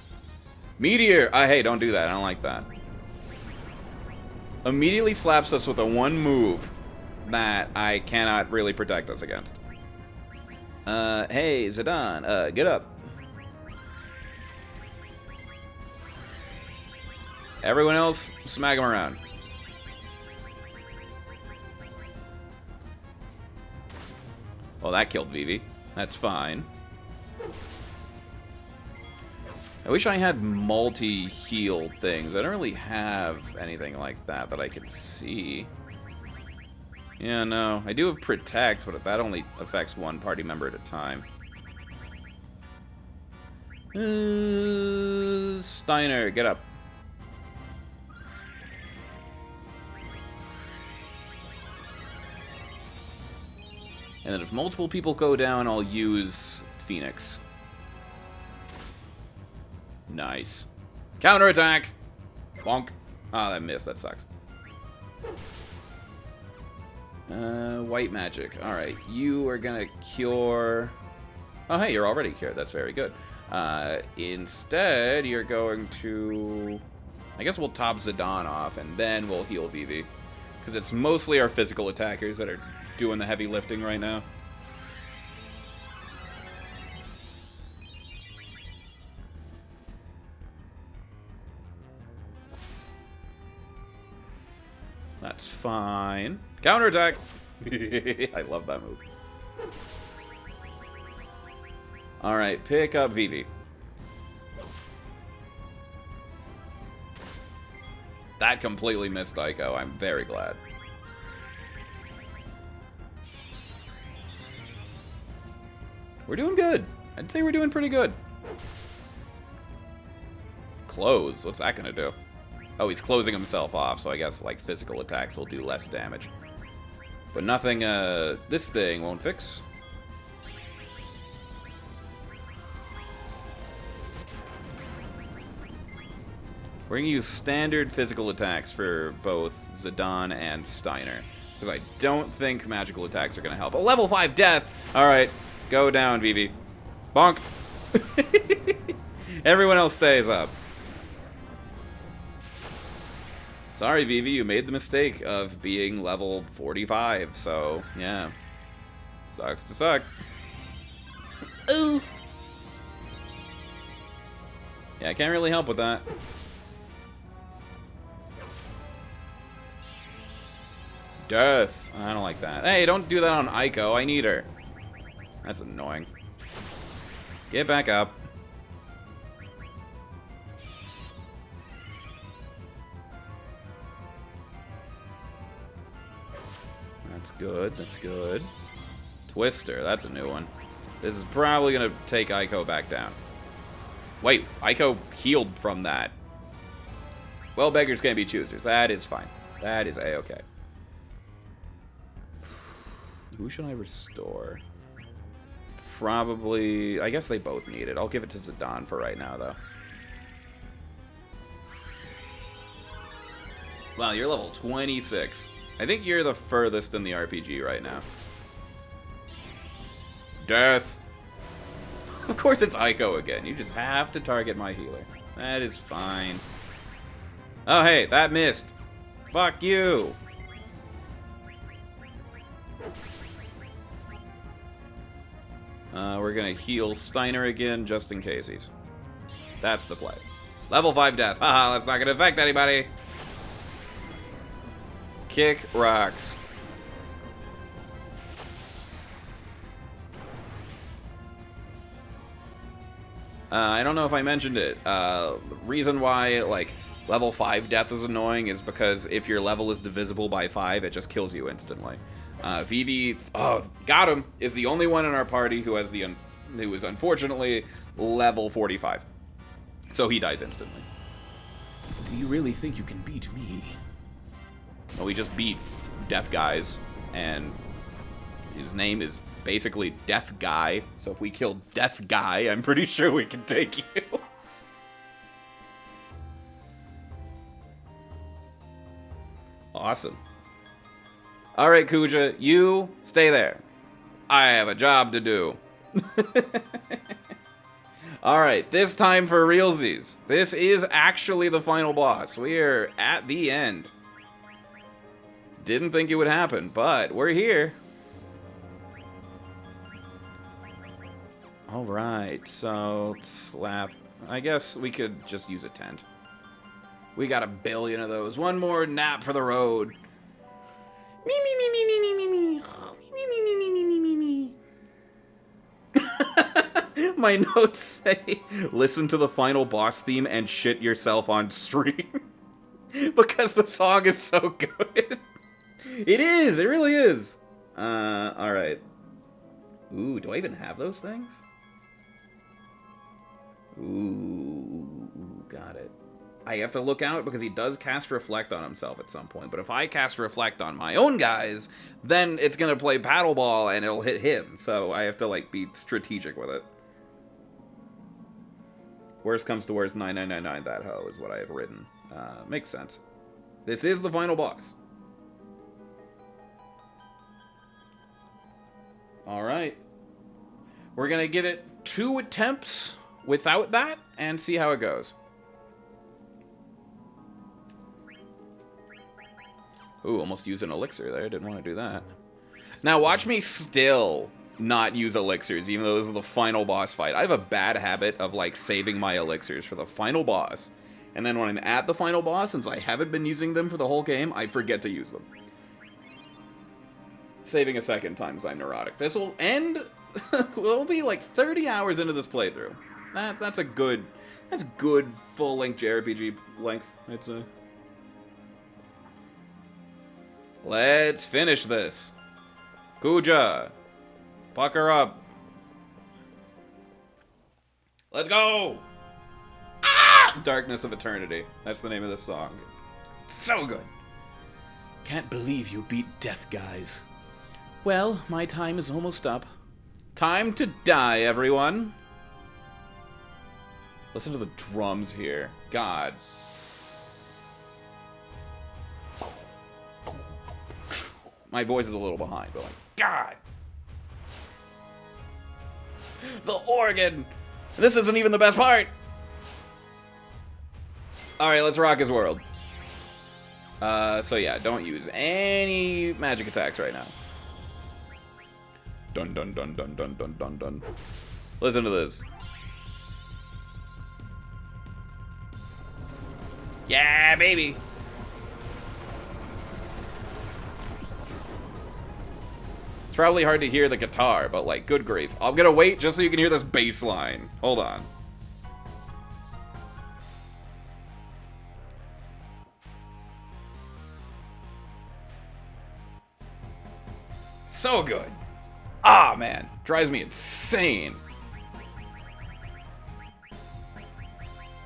Meteor! Hey, don't do that. I don't like that. Immediately slaps us with a one move that I cannot really protect us against. Hey, Zidane, get up. Everyone else, smack him around. Well, that killed Vivi. That's fine. I wish I had multi-heal things. I don't really have anything like that that I can see. Yeah, no. I do have Protect, but that only affects one party member at a time. Steiner, get up. And then if multiple people go down, I'll use Phoenix. Nice. Counterattack! Bonk. Ah, that missed. That sucks. White magic. Alright, you are gonna cure... Oh, hey, you're already cured. That's very good. Instead, you're going to... I guess we'll top Zidane off, and then we'll heal Vivi. Because it's mostly our physical attackers that are doing the heavy lifting right now. That's fine. Counterattack! I love that move. Alright, pick up Vivi. That completely missed Daiko. I'm very glad. We're doing good. I'd say we're doing pretty good. Close? What's that gonna do? Oh, he's closing himself off, so I guess, like, physical attacks will do less damage. But nothing, this thing won't fix. We're going to use standard physical attacks for both Zidane and Steiner. Because I don't think magical attacks are going to help. A level 5 death! Alright, go down, Vivi. Bonk! Everyone else stays up. Sorry, Vivi, you made the mistake of being level 45, so, yeah. Sucks to suck. Oof! Yeah, I can't really help with that. Death! I don't like that. Hey, don't do that on Aiko, I need her. That's annoying. Get back up. That's good, that's good. Twister, that's a new one. This is probably gonna take Aiko back down. Wait, Aiko healed from that. Well, beggars can't be choosers. That is fine. That is a-okay. Who should I restore? Probably... I guess they both need it. I'll give it to Zidane for right now, though. Wow, you're level 26. I think you're the furthest in the RPG right now. Death! Of course it's Aiko again. You just have to target my healer. That is fine. Oh, hey, that missed. Fuck you! We're gonna heal Steiner again, just in case. That's the play. Level 5 death. Haha, that's not gonna affect anybody. Kick rocks. I don't know if I mentioned it. The reason why, like, level 5 death is annoying is because if your level is divisible by 5, it just kills you instantly. Vivi, oh, got him, is the only one in our party who has who is unfortunately level 45. So he dies instantly. Do you really think you can beat me? Well, we just beat Death Guys, and his name is basically Death Guy. So if we kill Death Guy, I'm pretty sure we can take you. Awesome. Alright, Kuja, you stay there. I have a job to do. Alright, this time for realsies. This is actually the final boss. We are at the end. Didn't think it would happen, but we're here. Alright, so slap. I guess we could just use a tent. We got a billion of those. One more nap for the road. Me, me, me, me, me, me, me, me. Me, me, me, me, me, me, me, me. My notes say, listen to the final boss theme and shit yourself on stream. Because the song is so good. It is, it really is. Alright. Ooh, do I even have those things? Ooh, got it. I have to look out because he does cast Reflect on himself at some point. But if I cast Reflect on my own guys, then it's going to play Paddle Ball and it'll hit him. So I have to, like, be strategic with it. Worst comes to worst, 9999 that hoe is what I have written. Makes sense. This is the final boss. Alright. We're going to give it 2 attempts without that and see how it goes. Ooh, almost used an elixir there. Didn't want to do that. Now watch me still not use elixirs, even though this is the final boss fight. I have a bad habit of, like, saving my elixirs for the final boss. And then when I'm at the final boss, since I haven't been using them for the whole game, I forget to use them. Saving a second times I'm neurotic. This will end... we'll be like 30 hours into this playthrough. That's a good... That's good full-length JRPG length, I'd say. Let's finish this. Kuja, pucker up. Let's go! Ah! Darkness of Eternity. That's the name of this song. So good. Can't believe you beat Death Guys. Well, my time is almost up. Time to die, everyone. Listen to the drums here. God. My voice is a little behind, but like, God! The organ! This isn't even the best part! Alright, let's rock his world. So yeah, don't use any magic attacks right now. Dun dun dun dun dun dun dun dun. Listen to this. Yeah, baby! It's probably hard to hear the guitar, but like, good grief. I'm gonna wait just so you can hear this bass line. Hold on. So good. Ah, man. Drives me insane.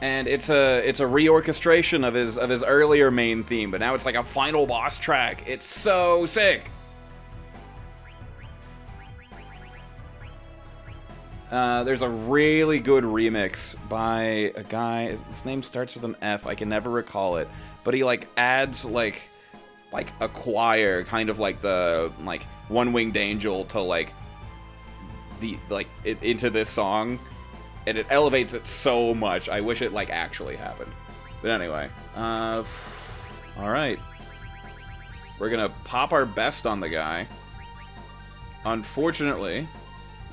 And it's a reorchestration of his earlier main theme, but now it's like a final boss track. It's so sick. There's a really good remix by a guy. His name starts with an F. I can never recall it, but he like adds like a choir, kind of like the like One Winged Angel to like the into this song. And it elevates it so much. I wish it, like, actually happened. But anyway. Alright. We're gonna pop our best on the guy. Unfortunately,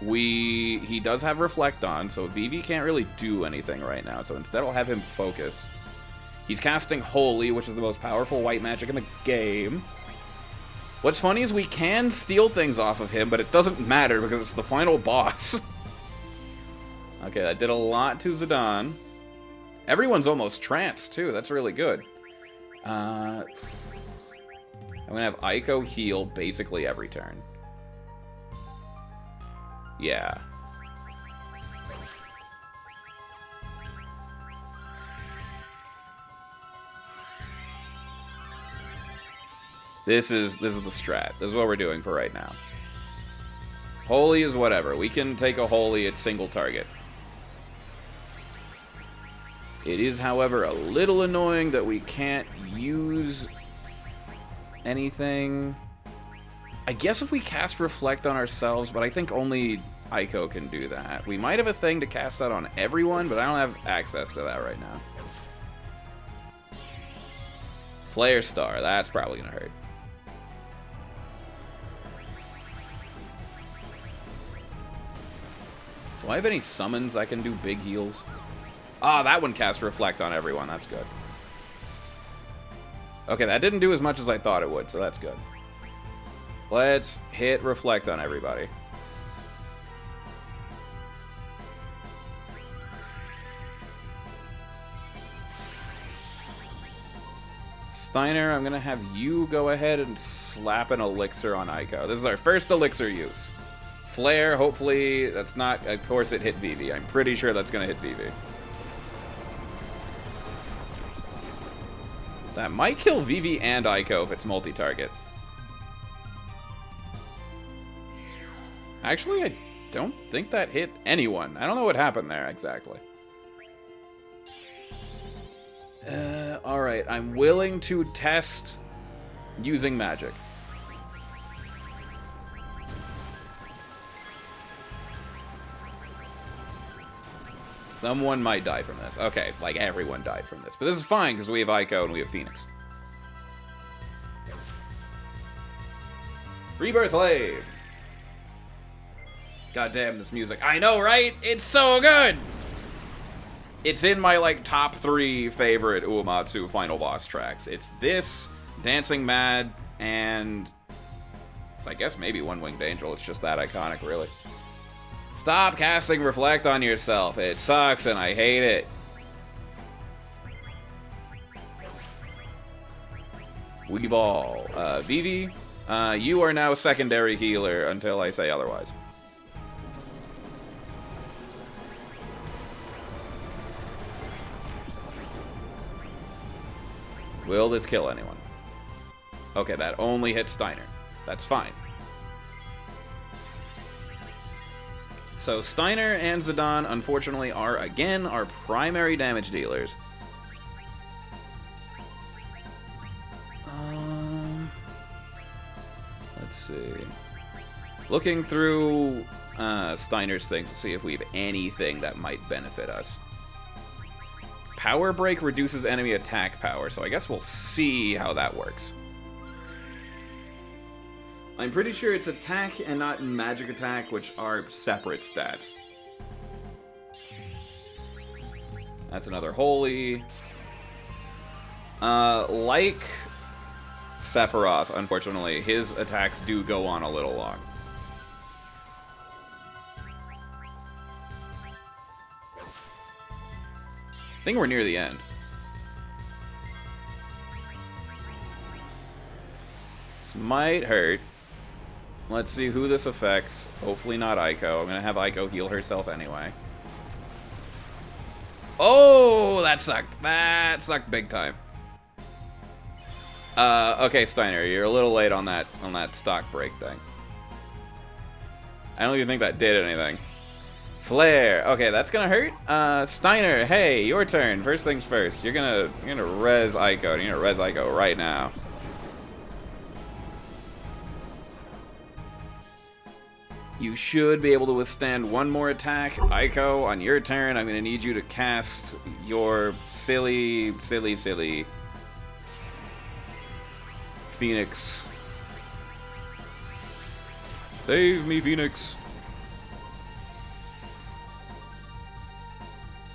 he does have Reflect on, so Vivi can't really do anything right now. So instead I'll have him focus. He's casting Holy, which is the most powerful white magic in the game. What's funny is we can steal things off of him, but it doesn't matter because it's the final boss. Okay, that did a lot to Zidane. Everyone's almost tranced, too. That's really good. I'm gonna have Aiko heal basically every turn. Yeah. This is the strat. This is what we're doing for right now. Holy is whatever. We can take a Holy at single target. It is, however, a little annoying that we can't use anything. I guess if we cast Reflect on ourselves, but I think only Aiko can do that. We might have a thing to cast that on everyone, but I don't have access to that right now. Flare Star, that's probably gonna hurt. Do I have any summons I can do big heals? Ah, that one casts Reflect on everyone. That's good. Okay, that didn't do as much as I thought it would, so that's good. Let's hit Reflect on everybody. Steiner, I'm going to have you go ahead and slap an Elixir on Aiko. This is our first Elixir use. Flare, hopefully, that's not... Of course it hit Vivi. I'm pretty sure that's going to hit Vivi. That might kill Vivi and Aiko if it's multi-target. Actually, I don't think that hit anyone. I don't know what happened there exactly. Alright, I'm willing to test using magic. Someone might die from this. Okay, like everyone died from this. But this is fine because we have Aiko and we have Phoenix. Rebirth Wave! God damn this music. I know, right? It's so good! It's in my, like, top 3 favorite Uematsu final boss tracks. It's this, Dancing Mad, and I guess maybe One Winged Angel. It's just that iconic, really. Stop casting Reflect on yourself. It sucks and I hate it. Weeball. Vivi, you are now secondary healer until I say otherwise. Will this kill anyone? Okay, that only hit Steiner. That's fine. So Steiner and Zidane, unfortunately, are, again, our primary damage dealers. Let's see. Looking through Steiner's things to see if we have anything that might benefit us. Power Break reduces enemy attack power, so I guess we'll see how that works. I'm pretty sure it's attack and not magic attack, which are separate stats. That's another holy. Like Sephiroth, unfortunately, his attacks do go on a little long. I think we're near the end. This might hurt. Let's see who this affects. Hopefully not Aiko. I'm gonna have Aiko heal herself anyway. Oh, that sucked. That sucked big time. Okay, Steiner, you're a little late on that stock break thing. I don't even think that did anything. Flare. Okay, that's gonna hurt. Steiner, hey, your turn. First things first. You're gonna res Aiko. You're gonna res Aiko right now. You should be able to withstand one more attack. Aiko, on your turn, I'm gonna need you to cast your silly Phoenix. Save me, Phoenix.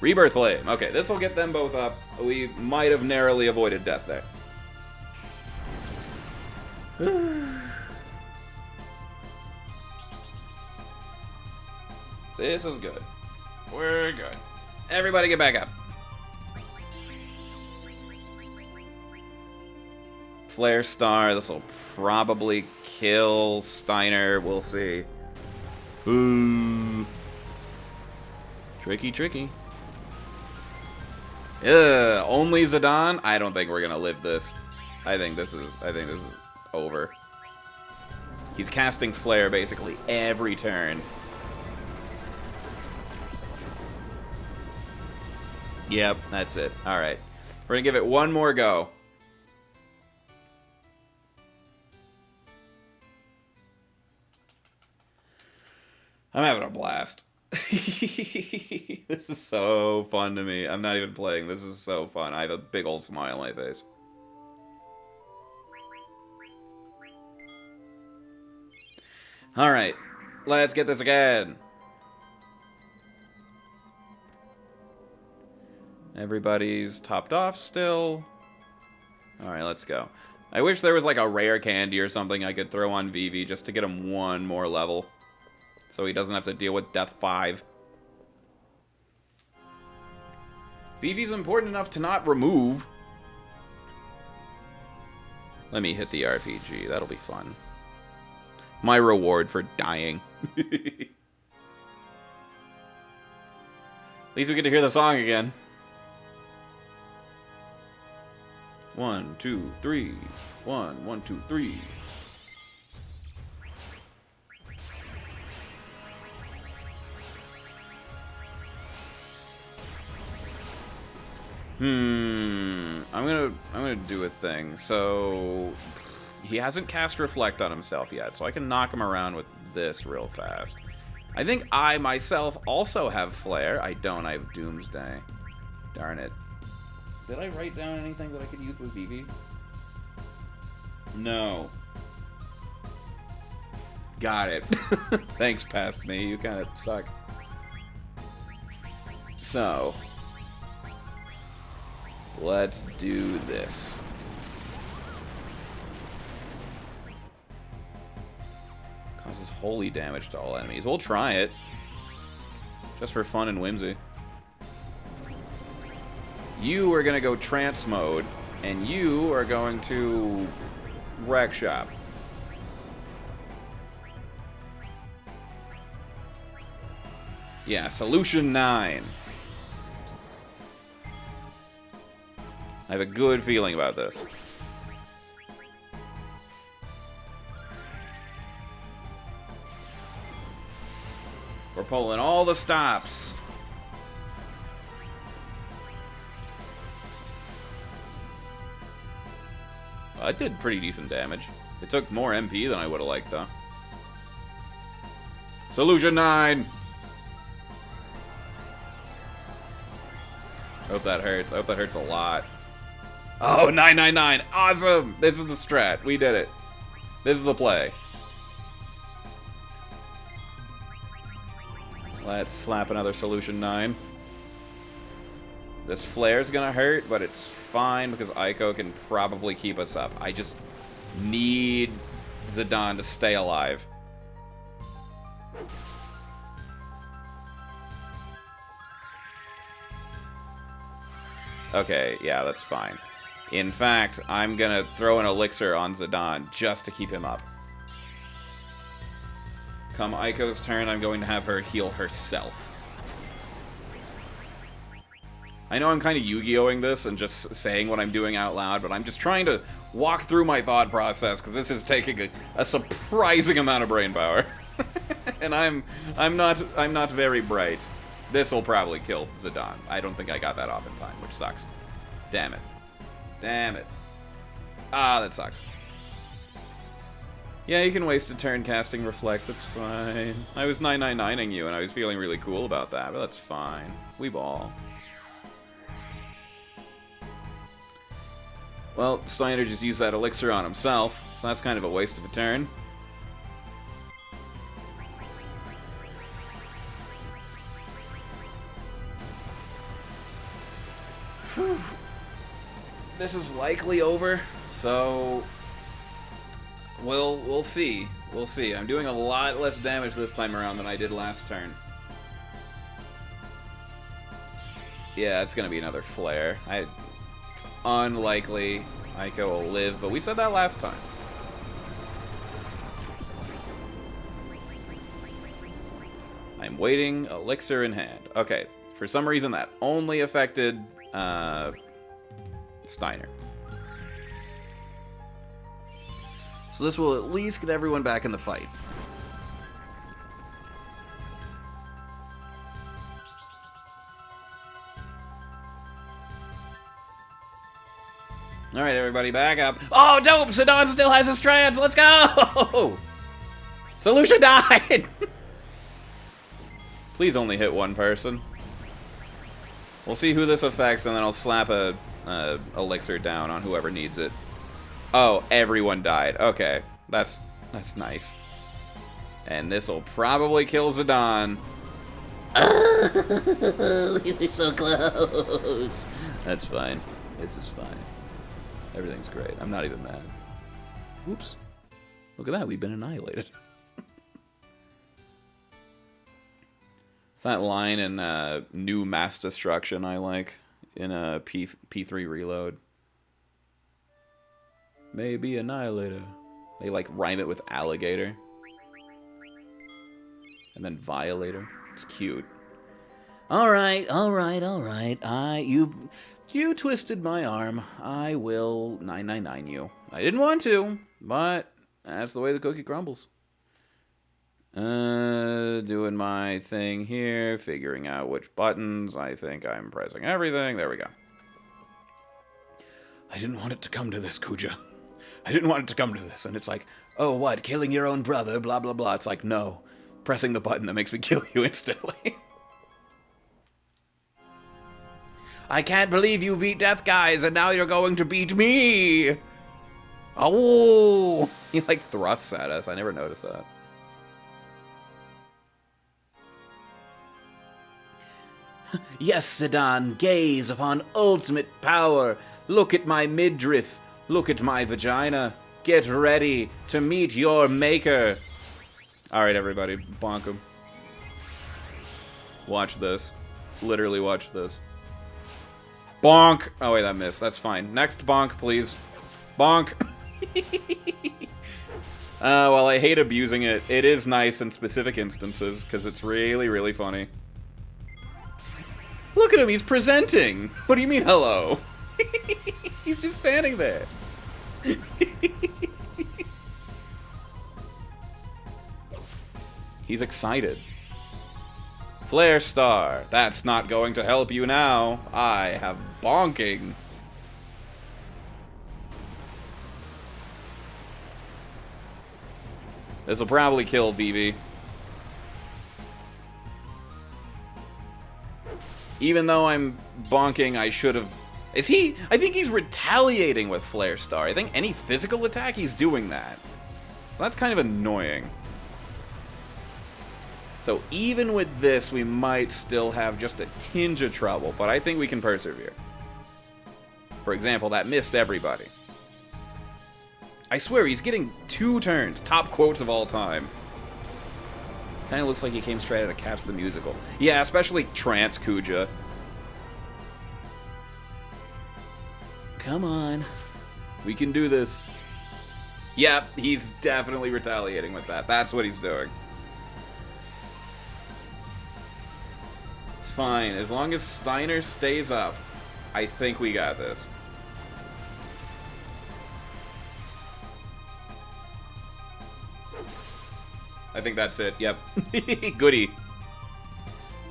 Rebirth Flame. Okay, this will get them both up. We might have narrowly avoided death there. This is good. We're good. Everybody get back up. Flare Star. This will probably kill Steiner. We'll see. Ooh. Tricky, tricky. Ugh, only Zidane? I don't think we're gonna live this. I think this is over. He's casting Flare basically every turn. Yep, that's it. Alright. We're gonna give it one more go. I'm having a blast. This is so fun to me. I'm not even playing. This is so fun. I have a big old smile on my face. Alright. Let's get this again. Everybody's topped off still. Alright, let's go. I wish there was like a rare candy or something I could throw on Vivi just to get him one more level. So he doesn't have to deal with Death 5. Vivi's important enough to not remove. Let me hit the RPG. That'll be fun. My reward for dying. At least we get to hear the song again. 1, 2, 3. 1, 1, 2, 3. I'm gonna do a thing. So he hasn't cast Reflect on himself yet, so I can knock him around with this real fast. I think I myself also have Flare. I don't. I have Doomsday. Darn it. Did I write down anything that I could use with Vivi? No. Got it. Thanks, past me. You kind of suck. So, let's do this. Causes holy damage to all enemies. We'll try it. Just for fun and whimsy. You are going to go trance mode, and you are going to wreck shop. Yeah, solution 9. I have a good feeling about this. We're pulling all the stops. I did pretty decent damage. It took more MP than I would have liked, though. Solution 9! Hope that hurts. I hope that hurts a lot. Oh, 999! Awesome! This is the strat. We did it. This is the play. Let's slap another Solution 9. This flare's gonna hurt, but it's fine because Aiko can probably keep us up. I just need Zidane to stay alive. Okay, yeah, that's fine. In fact, I'm gonna throw an elixir on Zidane just to keep him up. Come Aiko's turn, I'm going to have her heal herself. I know I'm kind of Yu-Gi-Oh-ing this and just saying what I'm doing out loud, but I'm just trying to walk through my thought process because this is taking a surprising amount of brain power. And I'm not very bright. This'll probably kill Zidane. I don't think I got that off in time, which sucks. Damn it. Damn it. Ah, that sucks. Yeah, you can waste a turn casting Reflect, that's fine. I was 999ing you, and I was feeling really cool about that, but that's fine. We ball. Well, Steiner just used that elixir on himself, so that's kind of a waste of a turn. Whew. This is likely over, so we'll see. We'll see. I'm doing a lot less damage this time around than I did last turn. Yeah, it's gonna be another flare. Unlikely Aiko will live, but we said that last time. I'm waiting, elixir in hand. Okay, for some reason that only affected Steiner. So this will at least get everyone back in the fight. Alright, everybody, back up. Oh, dope! Zidane still has his trance! Let's go! Solution died! Please only hit one person. We'll see who this affects, and then I'll slap a elixir down on whoever needs it. Oh, everyone died. Okay, that's nice. And this'll probably kill Zidane. Oh, we were so close. That's fine. This is fine. Everything's great. I'm not even mad. Oops. Look at that. We've been annihilated. It's that line in New Mass Destruction I like in a P3 Reload. Maybe annihilator. They like rhyme it with alligator. And then violator. It's cute. Alright. You twisted my arm. I will 999 you. I didn't want to, but that's the way the cookie crumbles. Doing my thing here, figuring out which buttons. I think I'm pressing everything. There we go. I didn't want it to come to this, Kuja. I didn't want it to come to this. And it's like, oh, what? Killing your own brother, blah, blah, blah. It's like, no. Pressing the button that makes me kill you instantly. I can't believe you beat Death Guys, and now you're going to beat me! Oh! He, like, thrusts at us. I never noticed that. Yes, Zidane, gaze upon ultimate power. Look at my midriff. Look at my vagina. Get ready to meet your maker. Alright, everybody, bonk him. Watch this. Literally watch this. Bonk! Oh, wait, that missed. That's fine. Next bonk, please. Bonk! Well, I hate abusing it. It is nice in specific instances, because it's really, really funny. Look at him, he's presenting! What do you mean, hello? He's just standing there. He's excited. Flare Star. That's not going to help you now. I have bonking. This will probably kill BB. Even though I'm bonking, I should have... Is he... I think he's retaliating with Flare Star. I think any physical attack, he's doing that. So that's kind of annoying. So even with this, we might still have just a tinge of trouble, but I think we can persevere. For example, that missed everybody. I swear, he's getting 2 turns. Top quotes of all time. Kind of looks like he came straight out of Cats the Musical. Yeah, especially Trance Kuja. Come on. We can do this. Yep, he's definitely retaliating with that. That's what he's doing. It's fine. As long as Steiner stays up, I think we got this. I think that's it. Yep. Goody.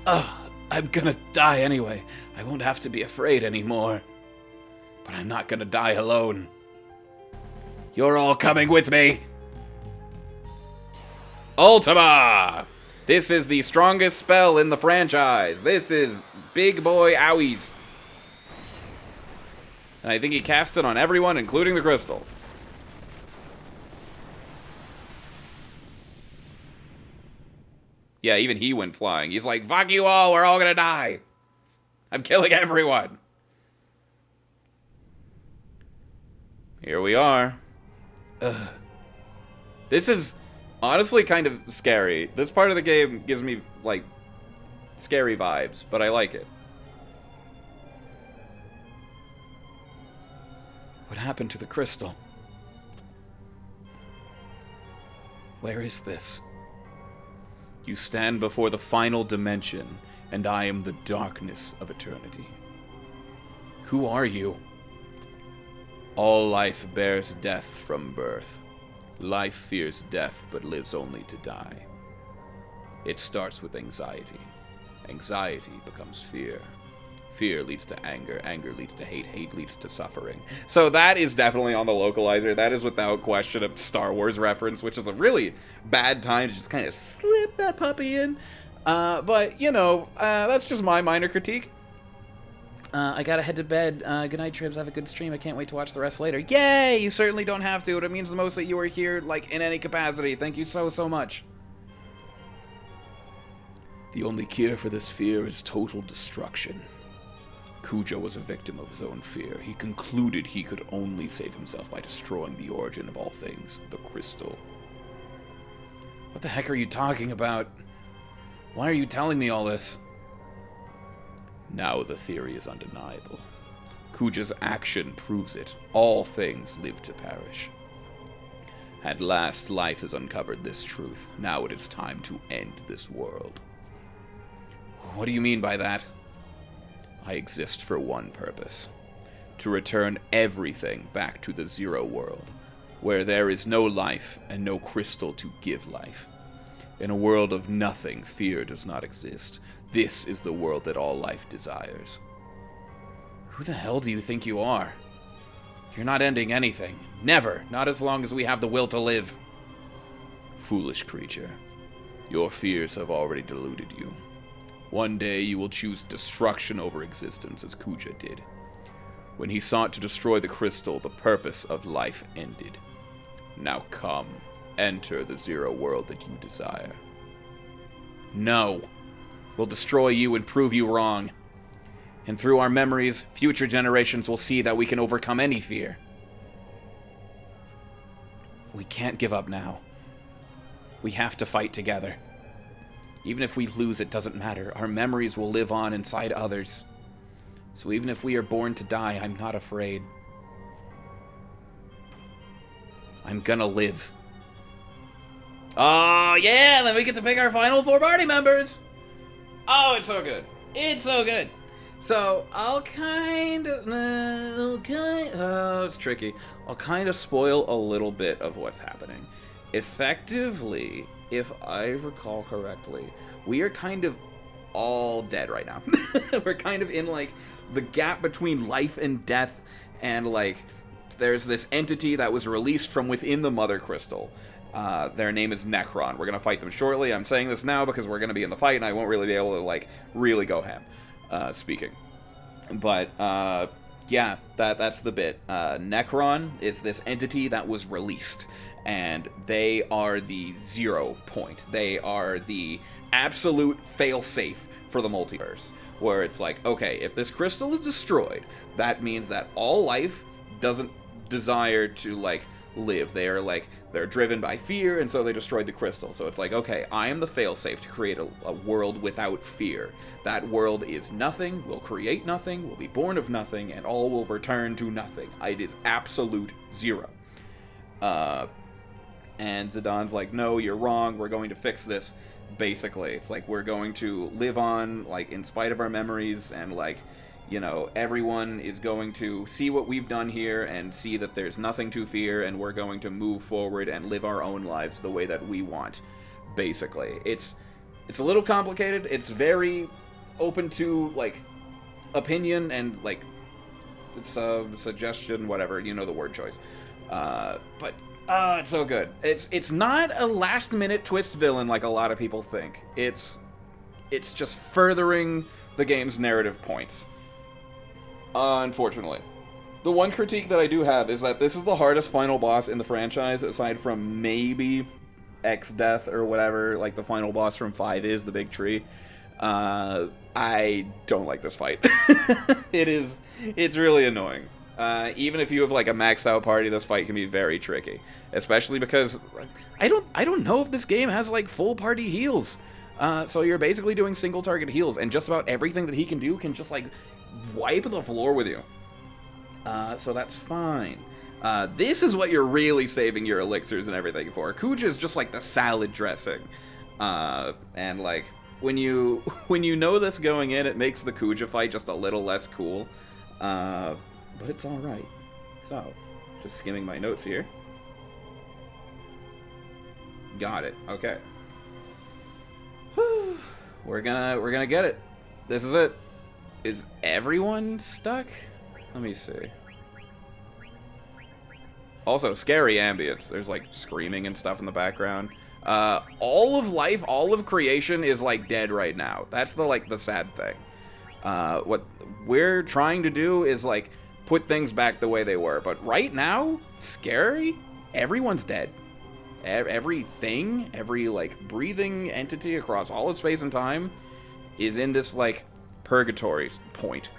Ugh, I'm gonna die anyway. I won't have to be afraid anymore. But I'm not gonna die alone. You're all coming with me. Ultima! This is the strongest spell in the franchise. This is Big Boy Owies. And I think he cast it on everyone, including the crystal. Yeah, even he went flying. He's like, fuck you all, we're all gonna die. I'm killing everyone. Here we are. Ugh. This is honestly kind of scary. This part of the game gives me, like, scary vibes, but I like it. What happened to the crystal? Where is this? You stand before the final dimension, and I am the darkness of eternity. Who are you? All life bears death from birth. Life fears death, but lives only to die. It starts with anxiety. Anxiety becomes fear. Fear leads to anger. Anger leads to hate. Hate leads to suffering. So that is definitely on the localizer. That is without question a Star Wars reference, which is a really bad time to just kind of slip that puppy in. But, you know, that's just my minor critique. I gotta head to bed. Good night, Tribs. Have a good stream. I can't wait to watch the rest later. Yay! You certainly don't have to. It means the most that you are here, like, in any capacity. Thank you so, so much. The only cure for this fear is total destruction. Kuja was a victim of his own fear. He concluded he could only save himself by destroying the origin of all things, the crystal. What the heck are you talking about? Why are you telling me all this? Now the theory is undeniable. Kuja's action proves it. All things live to perish. At last, life has uncovered this truth. Now it is time to end this world. What do you mean by that? I exist for one purpose. To return everything back to the Zero World, where there is no life and no crystal to give life. In a world of nothing, fear does not exist. This is the world that all life desires. Who the hell do you think you are? You're not ending anything. Never. Not as long as we have the will to live. Foolish creature. Your fears have already deluded you. One day you will choose destruction over existence as Kuja did. When he sought to destroy the crystal, the purpose of life ended. Now come, enter the Zero World that you desire. No. We'll destroy you and prove you wrong. And through our memories, future generations will see that we can overcome any fear. We can't give up now. We have to fight together. Even if we lose, it doesn't matter. Our memories will live on inside others. So even if we are born to die, I'm not afraid. I'm gonna live. Oh, yeah! Then we get to pick our final 4 party members! Oh, it's so good. It's so good. So, I'll kind of... it's tricky. I'll kind of spoil a little bit of what's happening. Effectively, if I recall correctly, we are kind of all dead right now. We're kind of in, like, the gap between life and death, and, like, there's this entity that was released from within the Mother Crystal, Their name is Necron. We're going to fight them shortly. I'm saying this now because we're going to be in the fight, and I won't really be able to, like, really go ham speaking. But, yeah, that's the bit. Necron is this entity that was released, and they are the 0 point. They are the absolute fail-safe for the multiverse, where it's like, okay, if this crystal is destroyed, that means that all life doesn't desire to, like, live. They're driven by fear, and so they destroyed the crystal. So it's like, okay, I am the failsafe to create a world without fear. That world is nothing, will create nothing, will be born of nothing, and all will return to nothing. It is absolute 0. And Zidane like, no, you're wrong, we're going to fix this. Basically, it's like, we're going to live on, like, in spite of our memories, and, like, you know, everyone is going to see what we've done here and see that there's nothing to fear, and we're going to move forward and live our own lives the way that we want, basically. It's a little complicated. It's very open to, like, opinion and, like, it's a suggestion, whatever, you know the word choice. But it's so good. It's not a last-minute twist villain like a lot of people think. It's just furthering the game's narrative points. Unfortunately. The one critique that I do have is that this is the hardest final boss in the franchise, aside from maybe X-Death or whatever, like the final boss from 5 is, the big tree. I don't like this fight. It's really annoying. Even if you have, like, a maxed out party, this fight can be very tricky. Especially because I don't know if this game has, like, full party heals. So you're basically doing single target heals, and just about everything that he can do can just, like, wipe the floor with you. So that's fine. This is what you're really saving your elixirs and everything for. Kuja is just like the salad dressing. And, like, when you know this going in, it makes the Kuja fight just a little less cool. But it's alright. So, just skimming my notes here. Got it. Okay. We're gonna get it. This is it. Is everyone stuck? Let me see. Also, scary ambience. There's, like, screaming and stuff in the background. All of life, all of creation is, like, dead right now. That's the sad thing. What we're trying to do is, like, put things back the way they were. But right now, scary, everyone's dead. Everything, every, like, breathing entity across all of space and time is in this, like, purgatory point.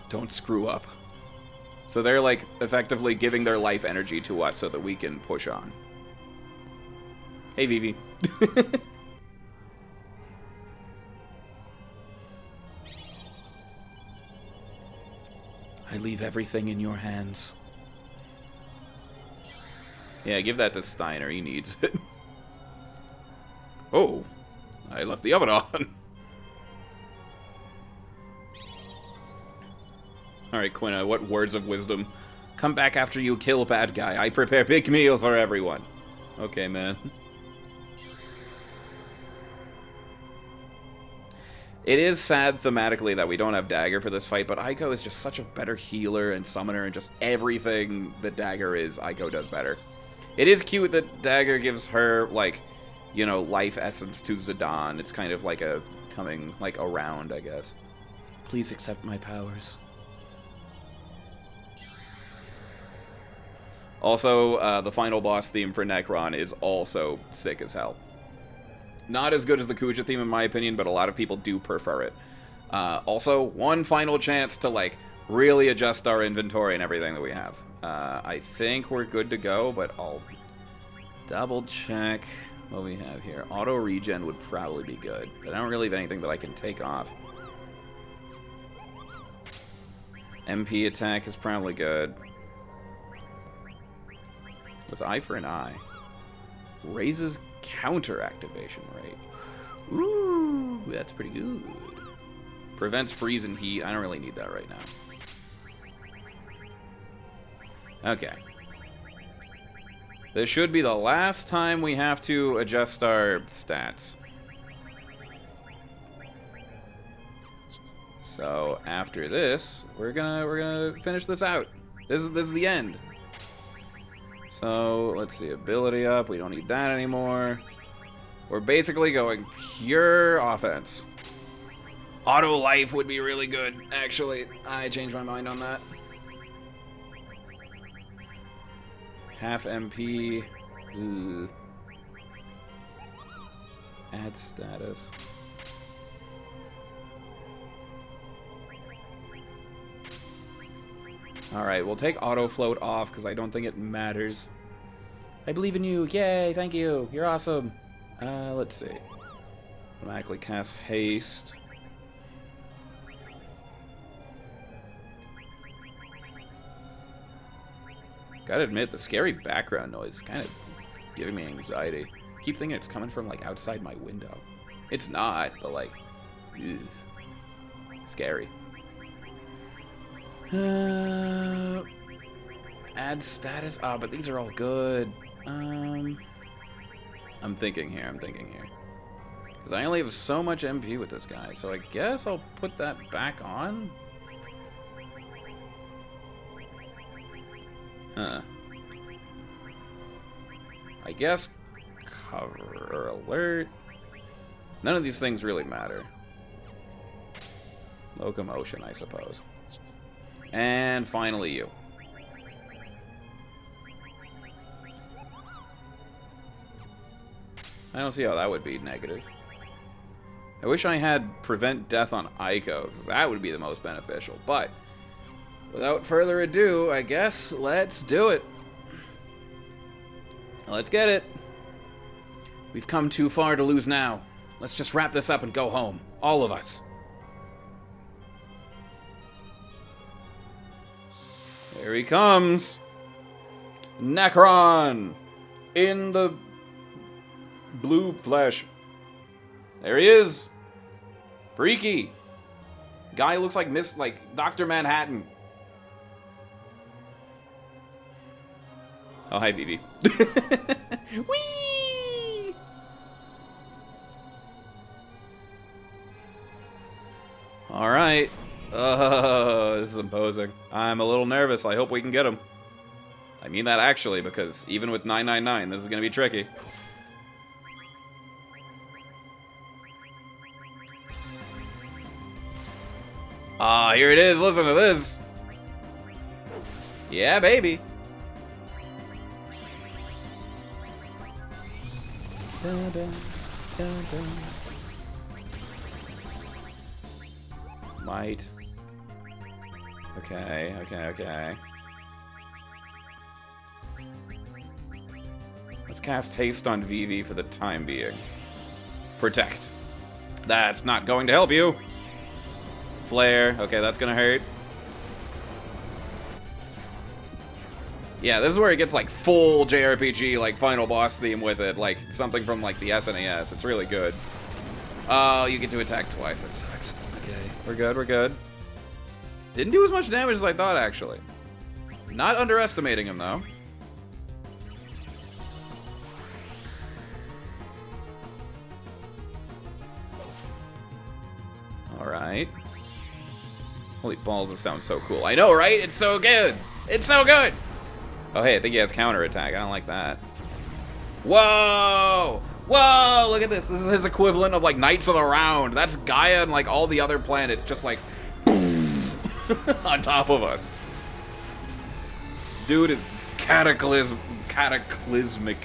Don't screw up. So they're, like, effectively giving their life energy to us so that we can push on. Hey, Vivi. I leave everything in your hands. Yeah, give that to Steiner. He needs it. Oh, I left the oven on. Alright, Quina, what words of wisdom? Come back after you kill bad guy. I prepare big meal for everyone. Okay, man. It is sad thematically that we don't have Dagger for this fight, but Aiko is just such a better healer and summoner, and just everything that Dagger is, Aiko does better. It is cute that Dagger gives her, like, you know, life essence to Zidane. It's kind of like a coming, like, around, I guess. Please accept my powers. Also, the final boss theme for Necron is also sick as hell. Not as good as the Kuja theme in my opinion, but a lot of people do prefer it. Also, one final chance to, like, really adjust our inventory and everything that we have. I think we're good to go, but I'll double check what we have here. Auto regen would probably be good, but I don't really have anything that I can take off. MP attack is probably good. What's eye for an eye? Raises counter activation rate. Ooh, that's pretty good. Prevents freeze and heat. I don't really need that right now. Okay. This should be the last time we have to adjust our stats. So after this, we're gonna finish this out. This is the end. So, let's see. Ability up. We don't need that anymore. We're basically going pure offense. Auto life would be really good, actually. I changed my mind on that. Half MP. Ooh. Add status. Alright, we'll take auto float off because I don't think it matters. I believe in you. Yay, thank you. You're awesome. Let's see. Automatically cast haste. Gotta admit, the scary background noise is kind of giving me anxiety. I keep thinking it's coming from, like, outside my window. It's not, but, like, ugh. Scary. Add status. Ah, but these are all good. I'm thinking here. Because I only have so much MP with this guy, so I guess I'll put that back on. Huh. I guess cover alert. None of these things really matter. Locomotion, I suppose. And finally you. I don't see how that would be negative. I wish I had prevent death on Aiko, because that would be the most beneficial. But, without further ado, I guess let's do it. Let's get it. We've come too far to lose now. Let's just wrap this up and go home. All of us. Here he comes. Necron. In the blue flesh. There he is. Freaky. Guy looks like Dr. Manhattan. Oh, hi, Vivi. Whee! All right. This is imposing. I'm a little nervous. I hope we can get him. I mean that actually, because even with 999, this is going to be tricky. Ah, here it is. Listen to this. Yeah, baby. Dun, dun, dun, dun. Might. Okay. Let's cast haste on Vivi for the time being. Protect. That's not going to help you. Flare. Okay, that's gonna hurt. Yeah, this is where it gets like full JRPG, like final boss theme with it, like something from like the SNES. It's really good. Oh, you get to attack twice. That sucks. Okay, we're good. Didn't do as much damage as I thought, actually. Not underestimating him, though. Alright. Holy balls, this sounds so cool. I know, right? It's so good! It's so good! Oh, hey, I think he has counterattack. I don't like that. Whoa! Whoa! Look at this. This is his equivalent of, like, Knights of the Round. That's Gaia and, like, all the other planets just, like, on top of us. Dude is cataclysmic.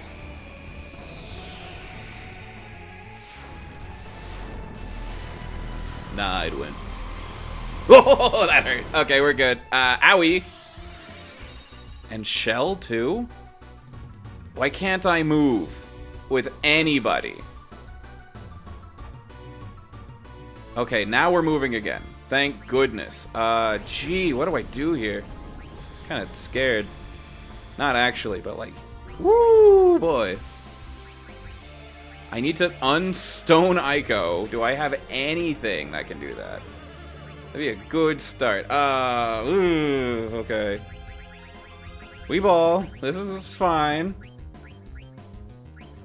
Nah, I'd win. Oh, that hurt. Okay, we're good. Owie. And Shell, too? Why can't I move with anybody? Okay, now we're moving again. Thank goodness. Gee, what do I do here? Kind of scared. Not actually, but like, woo, boy. I need to unstone Aiko. Do I have anything that can do that? That'd be a good start. Okay. Weeball, this is fine.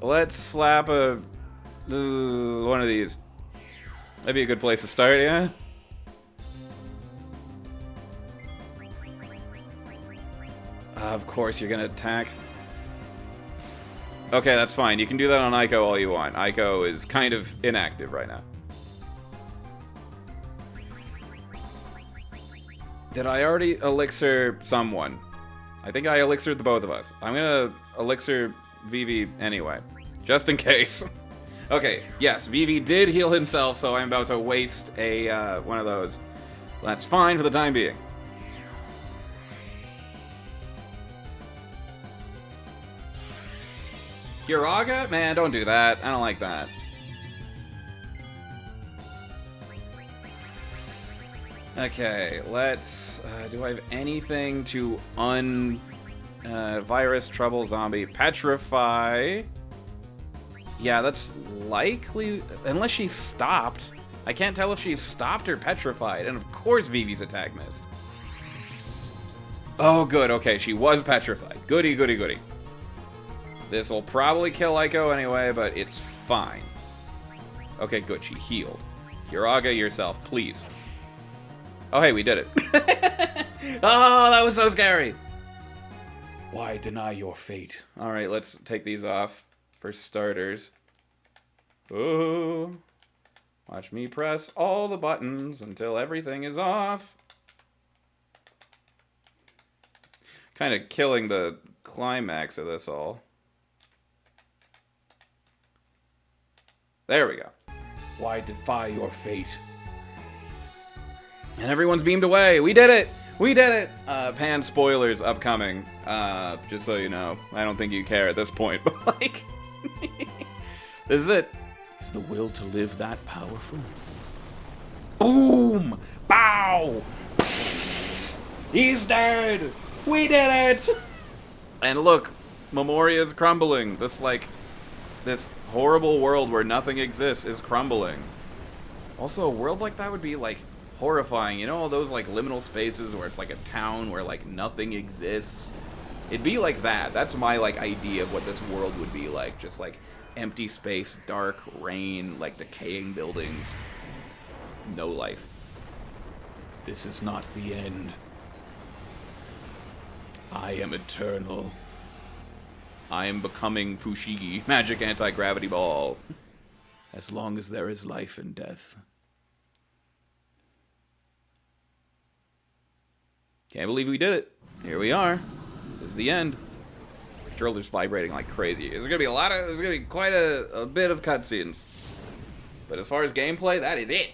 Let's slap one of these. That'd be a good place to start, yeah? Of course you're gonna attack. Okay, that's fine. You can do that on Aiko all you want. Aiko is kind of inactive right now. Did I already elixir someone? I think I elixired the both of us. I'm gonna elixir Vivi anyway, just in case. Okay, yes, Vivi did heal himself, so I'm about to waste a one of those. That's fine for the time being. Uraga? Man, don't do that. I don't like that. Okay, let's... do I have anything to virus, trouble, zombie, petrify? Yeah, that's likely... Unless she's stopped. I can't tell if she's stopped or petrified. And of course Vivi's attack missed. Oh, good. Okay, she was petrified. Goody, goody, goody. This will probably kill Aiko anyway, but it's fine. Okay, good. She healed. Uraga yourself, please. Oh, hey, we did it. Oh, that was so scary. Why deny your fate? All right, let's take these off for starters. Oh, watch me press all the buttons until everything is off. Kind of killing the climax of this all. There we go. Why defy your fate? And everyone's beamed away. We did it! We did it! Pan spoilers upcoming. Just so you know. I don't think you care at this point, but like... This is it. Is the will to live that powerful? Boom! Bow! He's dead! We did it! And look, Memoria's crumbling. This horrible world where nothing exists is crumbling. Also, a world like that would be, like, horrifying. You know all those, like, liminal spaces where it's, like, a town where, like, nothing exists? It'd be like that. That's my, like, idea of what this world would be like. Just, like, empty space, dark, rain, like, decaying buildings. No life. This is not the end. I am eternal. I am becoming Fushigi, magic anti-gravity ball. As long as there is life and death. Can't believe we did it. Here we are. This is the end. Controller's vibrating like crazy. There's gonna be quite a bit of cutscenes. But as far as gameplay, that is it.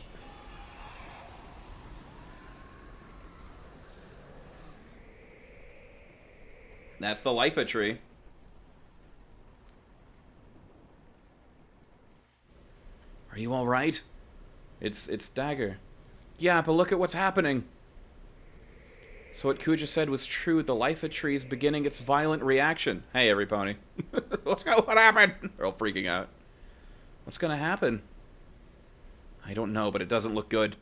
That's the Lifa tree. Are you all right? It's Dagger. Yeah, but look at what's happening. So what Kuja said was true. The Lifa tree is beginning its violent reaction. Hey, every pony. Let's go. What happened? They're all freaking out. What's gonna happen? I don't know, but it doesn't look good.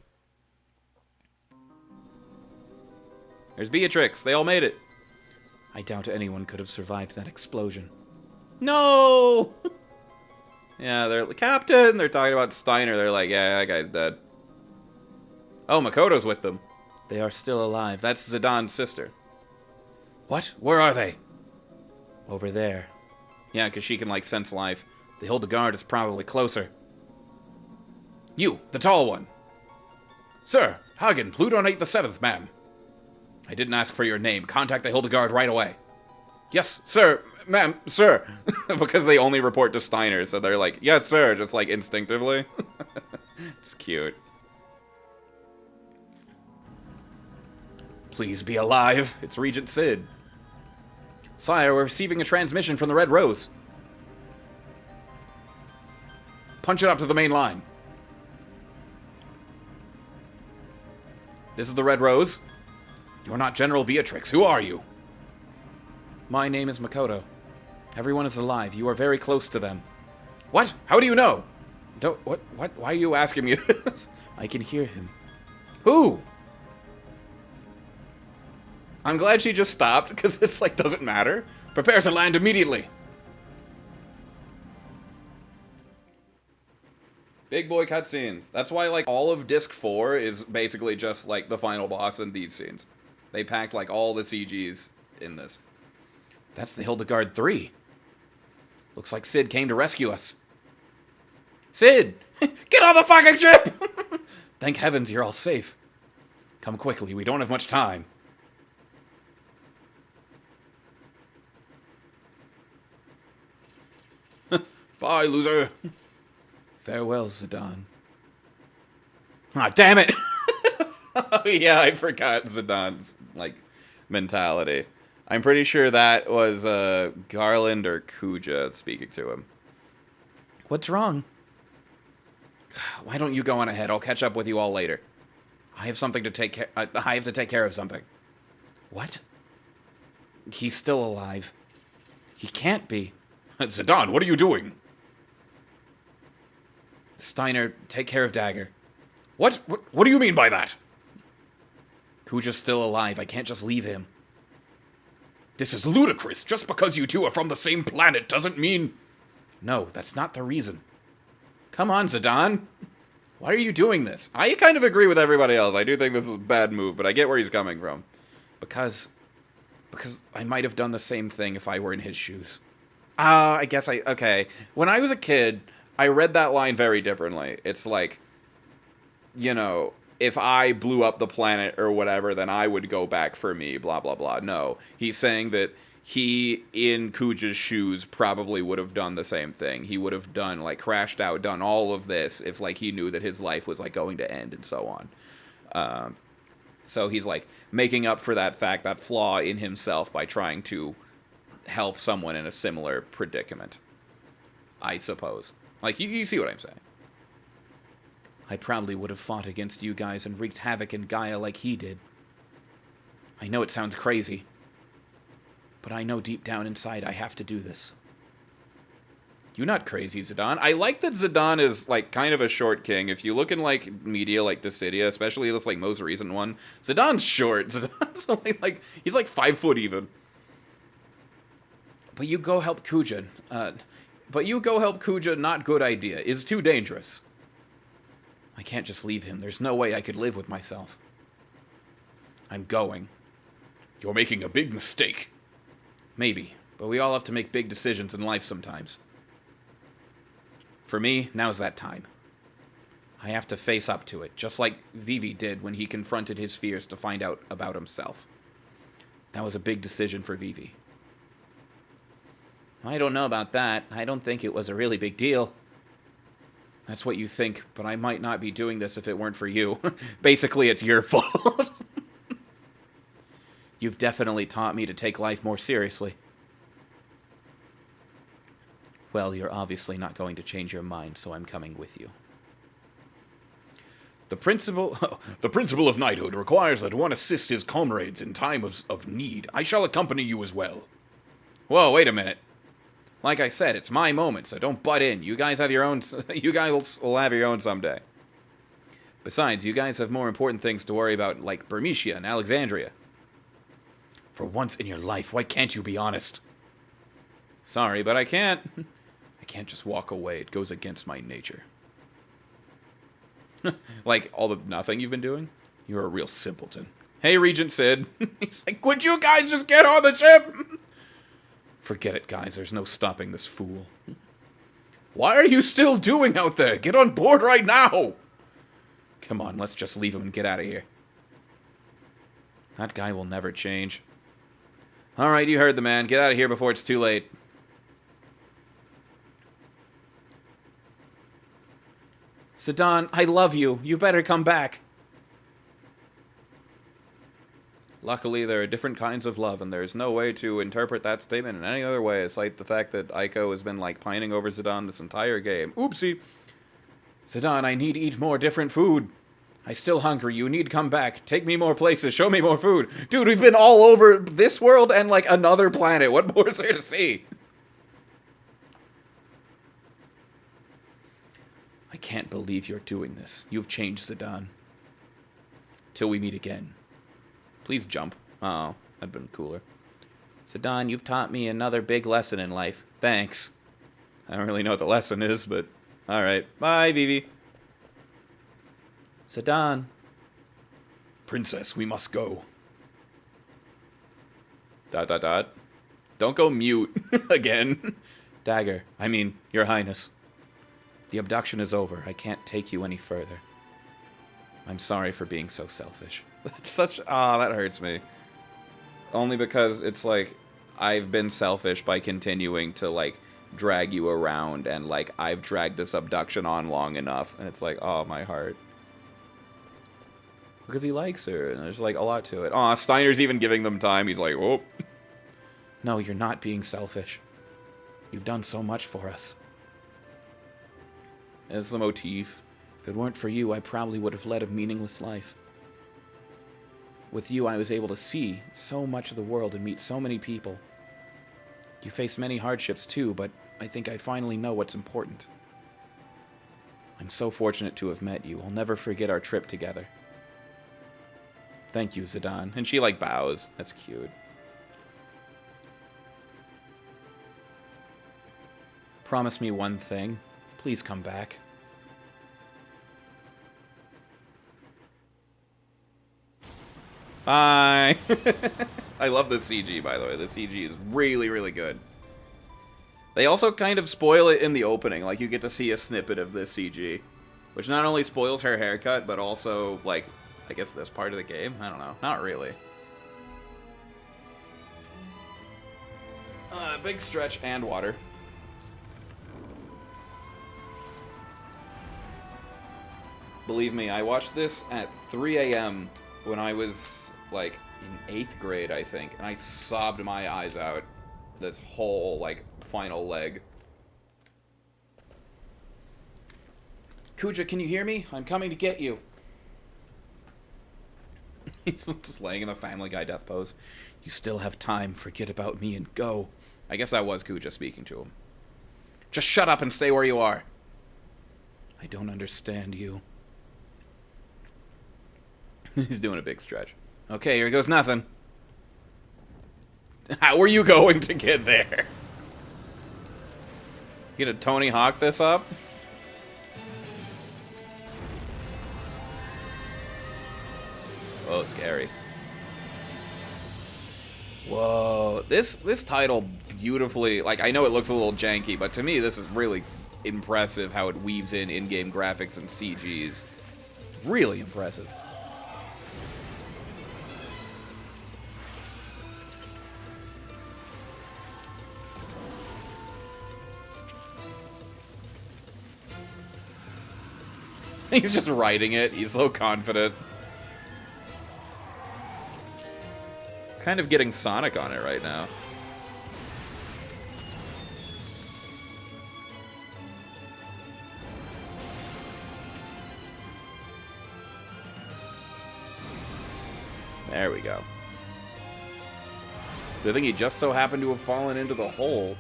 There's Beatrix. They all made it. I doubt anyone could have survived that explosion. No! Yeah, they're Captain. They're talking about Steiner. They're like, yeah, that guy's dead. Oh, Makoto's with them. They are still alive. That's Zidane's sister. What? Where are they? Over there. Yeah, because she can, like, sense life. The Hildegard is probably closer. You, the tall one. Sir, Hagen, Pluton 8 the 7th, ma'am. I didn't ask for your name. Contact the Hildegard right away. Yes, sir, ma'am, sir. Because they only report to Steiner, so they're like, yes, sir, just, like, instinctively. It's cute. Please be alive. It's Regent Sid. Sire, we're receiving a transmission from the Red Rose. Punch it up to the main line. This is the Red Rose. You're not General Beatrix. Who are you? My name is Makoto. Everyone is alive. You are very close to them. What? How do you know? What? Why are you asking me this? I can hear him. Who? I'm glad she just stopped, because it's like, doesn't matter. Prepare to land immediately. Big boy cutscenes. That's why, like, all of Disc 4 is basically just, like, the final boss and these scenes. They packed, like, all the CGs in this. That's the Hildegard 3. Looks like Sid came to rescue us. Sid! Get on the fucking ship! Thank heavens you're all safe. Come quickly, we don't have much time. Bye, loser. Farewell, Zidane. Ah, damn it! Oh, yeah, I forgot Zidane's, like, mentality. I'm pretty sure that was Garland or Kuja speaking to him. What's wrong? Why don't you go on ahead? I'll catch up with you all later. I have something to take care. I have to take care of something. What? He's still alive. He can't be. Zidane, what are you doing? Steiner, take care of Dagger. What do you mean by that? Kuja's still alive. I can't just leave him. This is ludicrous. Just because you two are from the same planet doesn't mean... No, that's not the reason. Come on, Zidane. Why are you doing this? I kind of agree with everybody else. I do think this is a bad move, but I get where he's coming from. Because I might have done the same thing if I were in his shoes. Okay. When I was a kid, I read that line very differently. It's like, you know, if I blew up the planet or whatever, then I would go back for me, blah, blah, blah. No, he's saying that he, in Kuja's shoes, probably would have done the same thing. He would have done, like, crashed out, done all of this if, like, he knew that his life was, like, going to end and so on. So he's, like, making up for that fact, that flaw in himself by trying to help someone in a similar predicament. I suppose. Like, you see what I'm saying. I probably would have fought against you guys and wreaked havoc in Gaia like he did. I know it sounds crazy, but I know deep down inside I have to do this. You're not crazy, Zidane. I like that Zidane is, like, kind of a short king. If you look in, like, media like Dissidia, especially this, like, most recent one, Zidane's short. Zidane's only, like, he's, like, 5 foot even. But you go help Kuja. Not good idea. Is too dangerous. I can't just leave him. There's no way I could live with myself. I'm going. You're making a big mistake. Maybe, but we all have to make big decisions in life sometimes. For me, now's that time. I have to face up to it, just like Vivi did when he confronted his fears to find out about himself. That was a big decision for Vivi. I don't know about that. I don't think it was a really big deal. That's what you think, but I might not be doing this if it weren't for you. Basically, it's your fault. You've definitely taught me to take life more seriously. Well, you're obviously not going to change your mind, so I'm coming with you. The principle of knighthood requires that one assist his comrades in time of need. I shall accompany you as well. Whoa, wait a minute. Like I said, it's my moment, so don't butt in. You guys have your own. You guys will have your own someday. Besides, you guys have more important things to worry about, like Bermesia and Alexandria. For once in your life, why can't you be honest? Sorry, but I can't. I can't just walk away. It goes against my nature. Like all the nothing you've been doing? You're a real simpleton. Hey, Regent Sid. He's like, would you guys just get on the ship? Forget it, guys. There's no stopping this fool. What are you still doing out there? Get on board right now! Come on, let's just leave him and get out of here. That guy will never change. Alright, you heard the man. Get out of here before it's too late. Zidane, I love you. You better come back. Luckily, there are different kinds of love, and there's no way to interpret that statement in any other way, aside the fact that Aiko has been, like, pining over Zidane this entire game. Oopsie. Zidane, I need to eat more different food. I still hungry. You need to come back. Take me more places. Show me more food. Dude, we've been all over this world and, like, another planet. What more is there to see? I can't believe you're doing this. You've changed, Zidane. Till we meet again. Please jump. Oh, that'd been cooler. Zidane, you've taught me another big lesson in life. Thanks. I don't really know what the lesson is, but... Alright. Bye, Vivi. Zidane. Princess, we must go. ... Don't go mute again. Dagger, I mean, Your Highness. The abduction is over. I can't take you any further. I'm sorry for being so selfish. That's such... Ah, that hurts me. Only because it's like, I've been selfish by continuing to, like, drag you around, and, like, I've dragged this abduction on long enough. And it's like, oh, my heart. Because he likes her, and there's, like, a lot to it. Aw, Steiner's even giving them time. He's like, whoop. No, you're not being selfish. You've done so much for us. It's the motif. If it weren't for you, I probably would have led a meaningless life. With you, I was able to see so much of the world and meet so many people. You faced many hardships too, but I think I finally know what's important. I'm so fortunate to have met you. I'll never forget our trip together. Thank you, Zidane. And she, like, bows. That's cute. Promise me one thing. Please come back. Bye! I love the CG, by the way. The CG is really, really good. They also kind of spoil it in the opening. Like, you get to see a snippet of this CG. Which not only spoils her haircut, but also, like, I guess this part of the game? I don't know. Not really. Big stretch and water. Believe me, I watched this at 3 a.m. when I was, like, in 8th grade, I think. And I sobbed my eyes out this whole, like, final leg. Kuja, can you hear me? I'm coming to get you. He's just laying in the Family Guy death pose. You still have time. Forget about me and go. I guess that was Kuja speaking to him. Just shut up and stay where you are. I don't understand you. He's doing a big stretch. Okay, here goes nothing. How are you going to get there? You gonna Tony Hawk this up? Oh, scary. Whoa. This title beautifully... Like, I know it looks a little janky, but to me, this is really impressive how it weaves in-game graphics and CGs. Really impressive. He's just writing it. He's so confident. It's kind of getting Sonic on it right now. There we go. Good thing he just so happened to have fallen into the hole.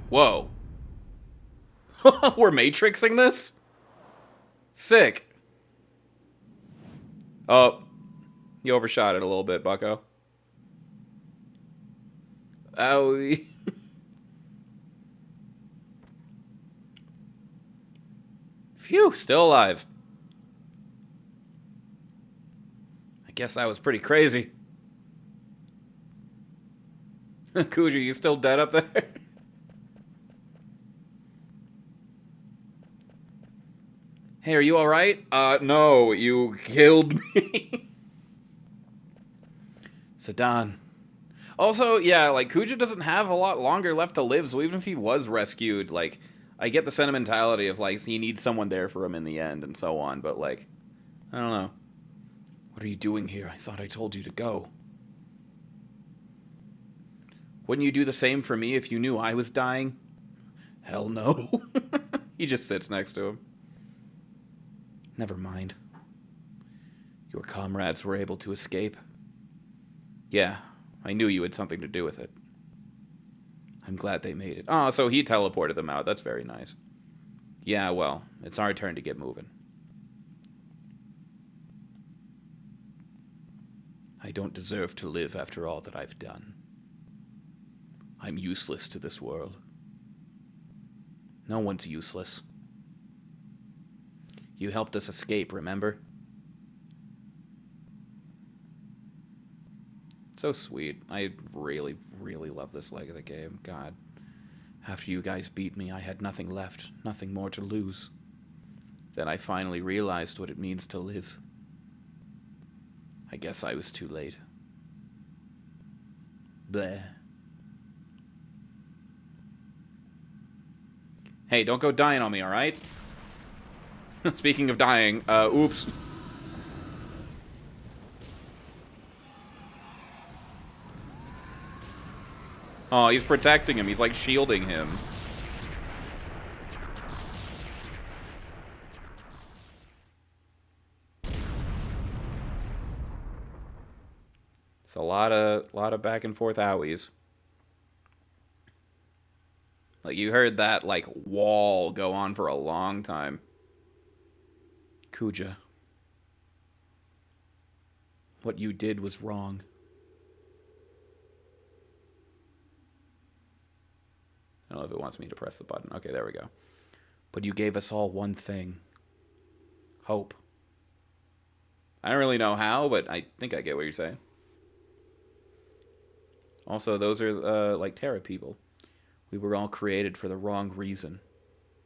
Whoa. We're Matrixing this? Sick. Oh. You overshot it a little bit, bucko. Owie. Phew, still alive. I guess that was pretty crazy. Kuja, you still dead up there? Hey, are you alright? No, you killed me. Zidane. Also, yeah, like, Kuja doesn't have a lot longer left to live, so even if he was rescued, like, I get the sentimentality of, like, he needs someone there for him in the end and so on, but, like, I don't know. What are you doing here? I thought I told you to go. Wouldn't you do the same for me if you knew I was dying? Hell no. He just sits next to him. Never mind. Your comrades were able to escape. Yeah, I knew you had something to do with it. I'm glad they made it. Oh, so he teleported them out. That's very nice. Yeah, well, it's our turn to get moving. I don't deserve to live after all that I've done. I'm useless to this world. No one's useless. You helped us escape, remember? So sweet. I really, really love this leg of the game. God. After you guys beat me, I had nothing left, nothing more to lose. Then I finally realized what it means to live. I guess I was too late. Bleh. Hey, don't go dying on me, alright? Speaking of dying, oops. Oh, he's protecting him. He's like shielding him. It's a lot of back and forth owies. Like, you heard that, like, wall go on for a long time. Kuja. What you did was wrong. I don't know if it wants me to press the button. Okay, there we go. But you gave us all one thing. Hope. I don't really know how, but I think I get what you're saying. Also, those are, like, Terra people. We were all created for the wrong reason.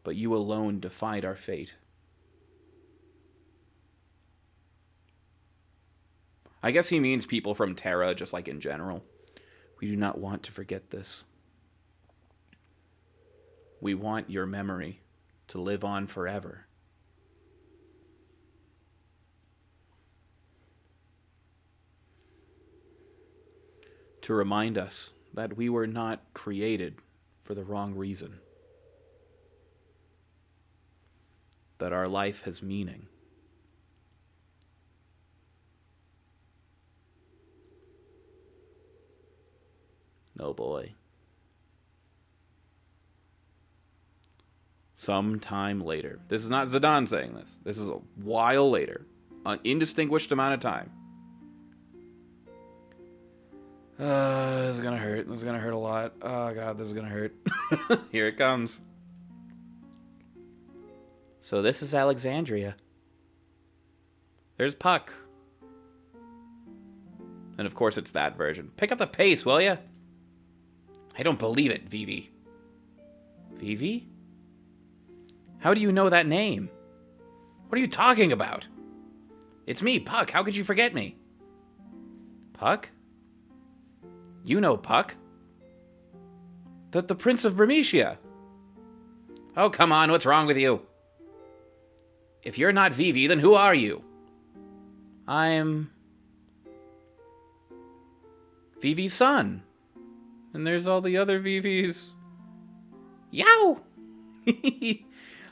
But you alone defied our fate. I guess he means people from Terra, just like in general. We do not want to forget this. We want your memory to live on forever. To remind us that we were not created for the wrong reason. That our life has meaning. Oh boy. Sometime later. This is not Zidane saying this. This is a while later. An indistinguished amount of time. This is gonna hurt. This is gonna hurt a lot. Oh god, this is gonna hurt. Here it comes. So this is Alexandria. There's Puck. And of course it's that version. Pick up the pace, will ya? I don't believe it, Vivi. Vivi? How do you know that name? What are you talking about? It's me, Puck. How could you forget me? Puck? You know Puck. The Prince of Bermesia. Oh, come on. What's wrong with you? If you're not Vivi, then who are you? I'm Vivi's son. And there's all the other Vivis. Yow!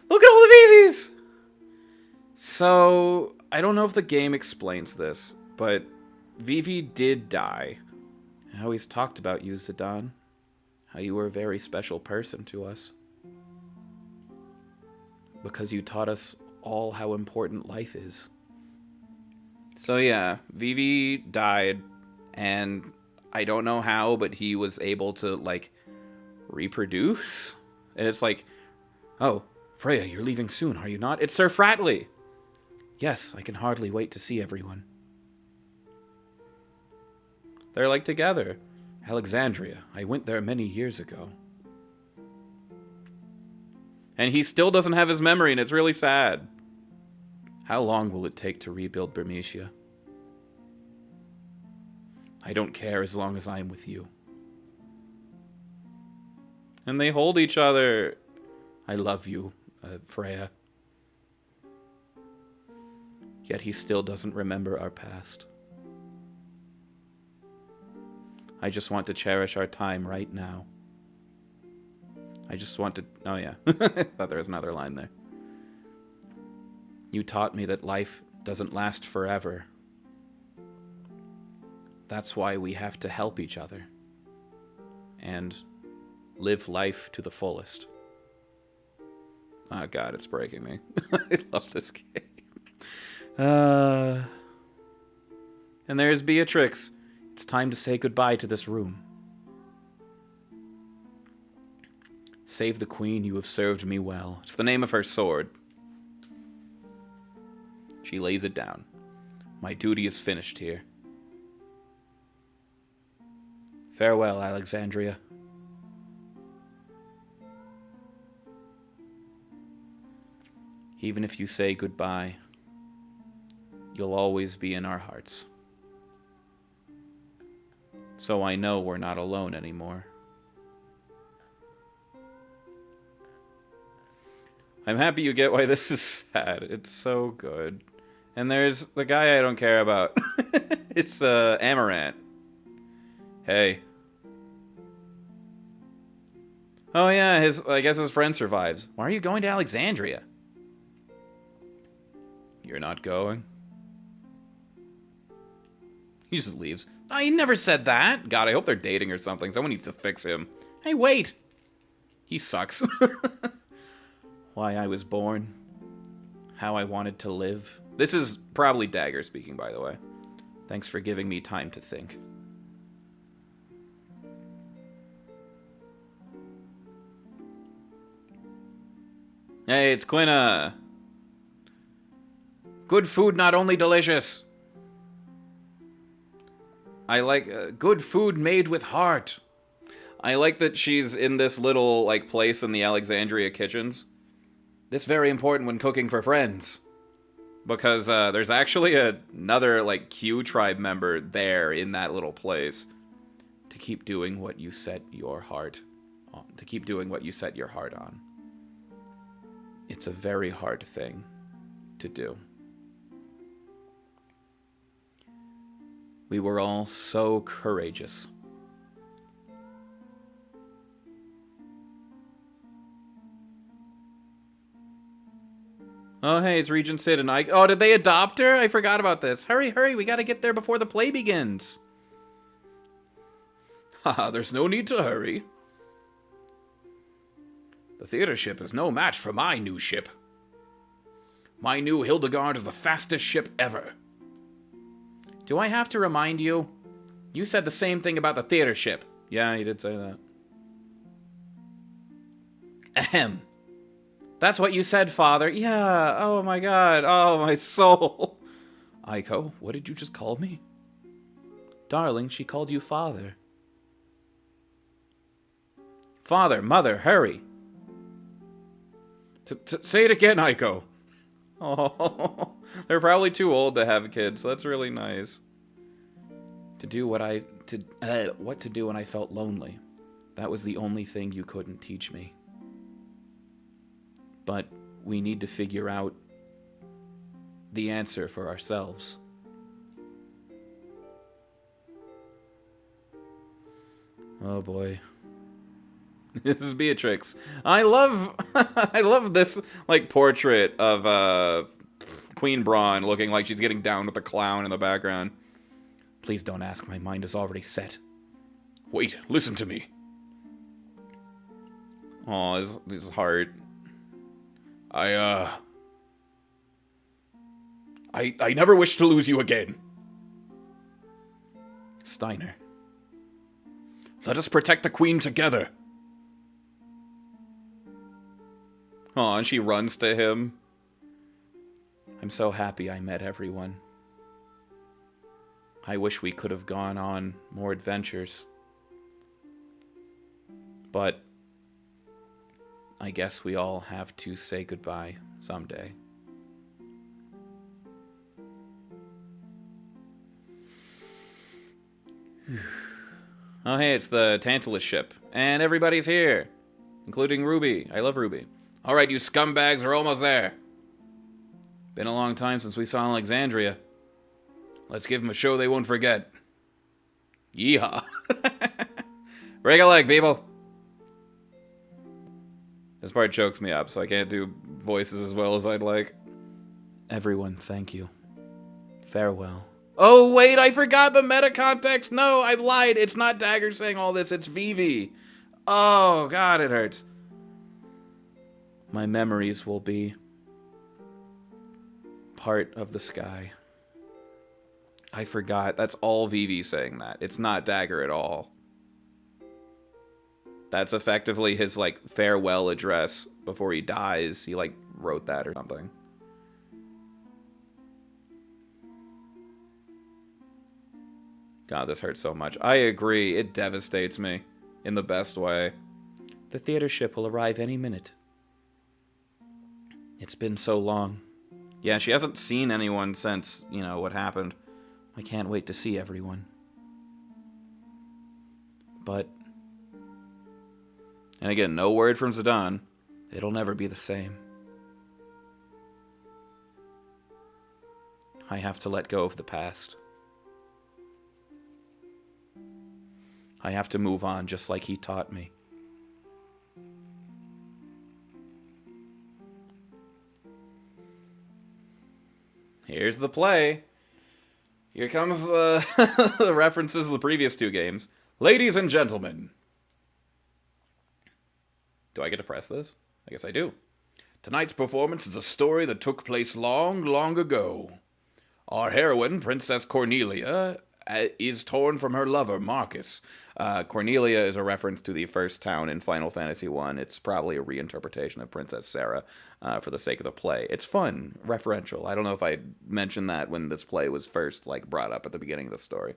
Look at all the Vivis! So, I don't know if the game explains this, but Vivi did die. How he's talked about you, Zidane. How you were a very special person to us. Because you taught us all how important life is. So yeah, Vivi died, and I don't know how, but he was able to, like, reproduce? And it's like, oh, Freya, you're leaving soon, are you not? It's Sir Fratley! Yes, I can hardly wait to see everyone. They're, like, together. Alexandria, I went there many years ago. And he still doesn't have his memory, and it's really sad. How long will it take to rebuild Bermesia? I don't care as long as I'm with you. And they hold each other. I love you, Freya. Yet he still doesn't remember our past. I just want to cherish our time right now. I just want to... Oh, yeah. I thought there was another line there. You taught me that life doesn't last forever. That's why we have to help each other. And live life to the fullest. Oh, God, it's breaking me. I love this game. And there's Beatrix. It's time to say goodbye to this room. Save the queen, you have served me well. It's the name of her sword. She lays it down. My duty is finished here. Farewell, Alexandria. Even if you say goodbye, you'll always be in our hearts. So I know we're not alone anymore. I'm happy you get why this is sad. It's so good. And there's the guy I don't care about. It's Amaranth. Hey. Oh yeah, I guess his friend survives. Why are you going to Alexandria? You're not going? He just leaves. Oh, he never said that. God, I hope they're dating or something. Someone needs to fix him. Hey, wait. He sucks. Why I was born. How I wanted to live. This is probably Dagger speaking, by the way. Thanks for giving me time to think. Hey, it's Quina. Good food, not only delicious. I like good food made with heart. I like that she's in this little like place in the Alexandria kitchens. This very important when cooking for friends. Because there's actually another like Q tribe member there in that little place. To keep doing what you set your heart on. To keep doing what you set your heart on. It's a very hard thing to do. We were all so courageous. Oh, hey, it's Regent Sid and Ike. Oh, did they adopt her? I forgot about this. Hurry, hurry, we gotta get there before the play begins. Haha, there's no need to hurry. The theater ship is no match for my new ship. My new Hildegard is the fastest ship ever. Do I have to remind you? You said the same thing about the theater ship. Yeah, you did say that. Ahem. That's what you said, Father. Yeah, oh my god. Oh, my soul. Aiko, what did you just call me? Darling, she called you Father. Father, Mother, hurry. Say it again, Aiko. Oh, they're probably too old to have kids. That's really nice. What to do when I felt lonely. That was the only thing you couldn't teach me. But we need to figure out the answer for ourselves. Oh boy. This is Beatrix. I love this like portrait of Queen Braun looking like she's getting down with the clown in the background. Please don't ask, my mind is already set. Wait, listen to me. Oh, his heart. I never wish to lose you again. Steiner. Let us protect the Queen together. Oh, and she runs to him. I'm so happy I met everyone. I wish we could have gone on more adventures. But I guess we all have to say goodbye someday. Oh, hey, it's the Tantalus ship. And everybody's here. Including Ruby. I love Ruby. Alright, you scumbags are almost there. Been a long time since we saw Alexandria. Let's give them a show they won't forget. Yeehaw. Break a leg, people. This part chokes me up, so I can't do voices as well as I'd like. Everyone, thank you. Farewell. Oh, wait, I forgot the meta context. No, I lied. It's not Dagger saying all this. It's Vivi. Oh, God, it hurts. My memories will be part of the sky. I forgot. That's all Vivi saying that. It's not Dagger at all. That's effectively his, like, farewell address before he dies. He, like, wrote that or something. God, this hurts so much. I agree. It devastates me in the best way. The theater ship will arrive any minute. It's been so long. Yeah, she hasn't seen anyone since, what happened. I can't wait to see everyone. But... And again, no word from Zidane. It'll never be the same. I have to let go of the past. I have to move on just like he taught me. Here's the play. Here comes the references to the previous two games. Ladies and gentlemen. Do I get to press this? I guess I do. Tonight's performance is a story that took place long, long ago. Our heroine, Princess Cornelia, is torn from her lover, Marcus. Cornelia is a reference to the first town in Final Fantasy I. It's probably a reinterpretation of Princess Sarah for the sake of the play. It's fun, referential. I don't know if I mentioned that when this play was first brought up at the beginning of the story.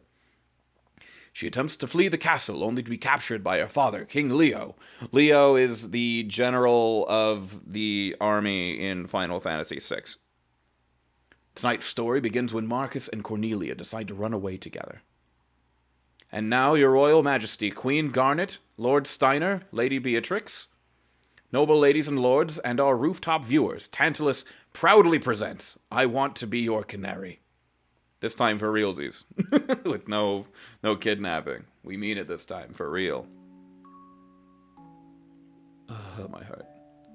She attempts to flee the castle, only to be captured by her father, King Leo. Leo is the general of the army in Final Fantasy VI. Tonight's story begins when Marcus and Cornelia decide to run away together. And now, Your Royal Majesty, Queen Garnet, Lord Steiner, Lady Beatrix, noble ladies and lords, and our rooftop viewers, Tantalus proudly presents I Want to Be Your Canary. This time for realsies. With no kidnapping. We mean it this time, for real. Oh, my heart.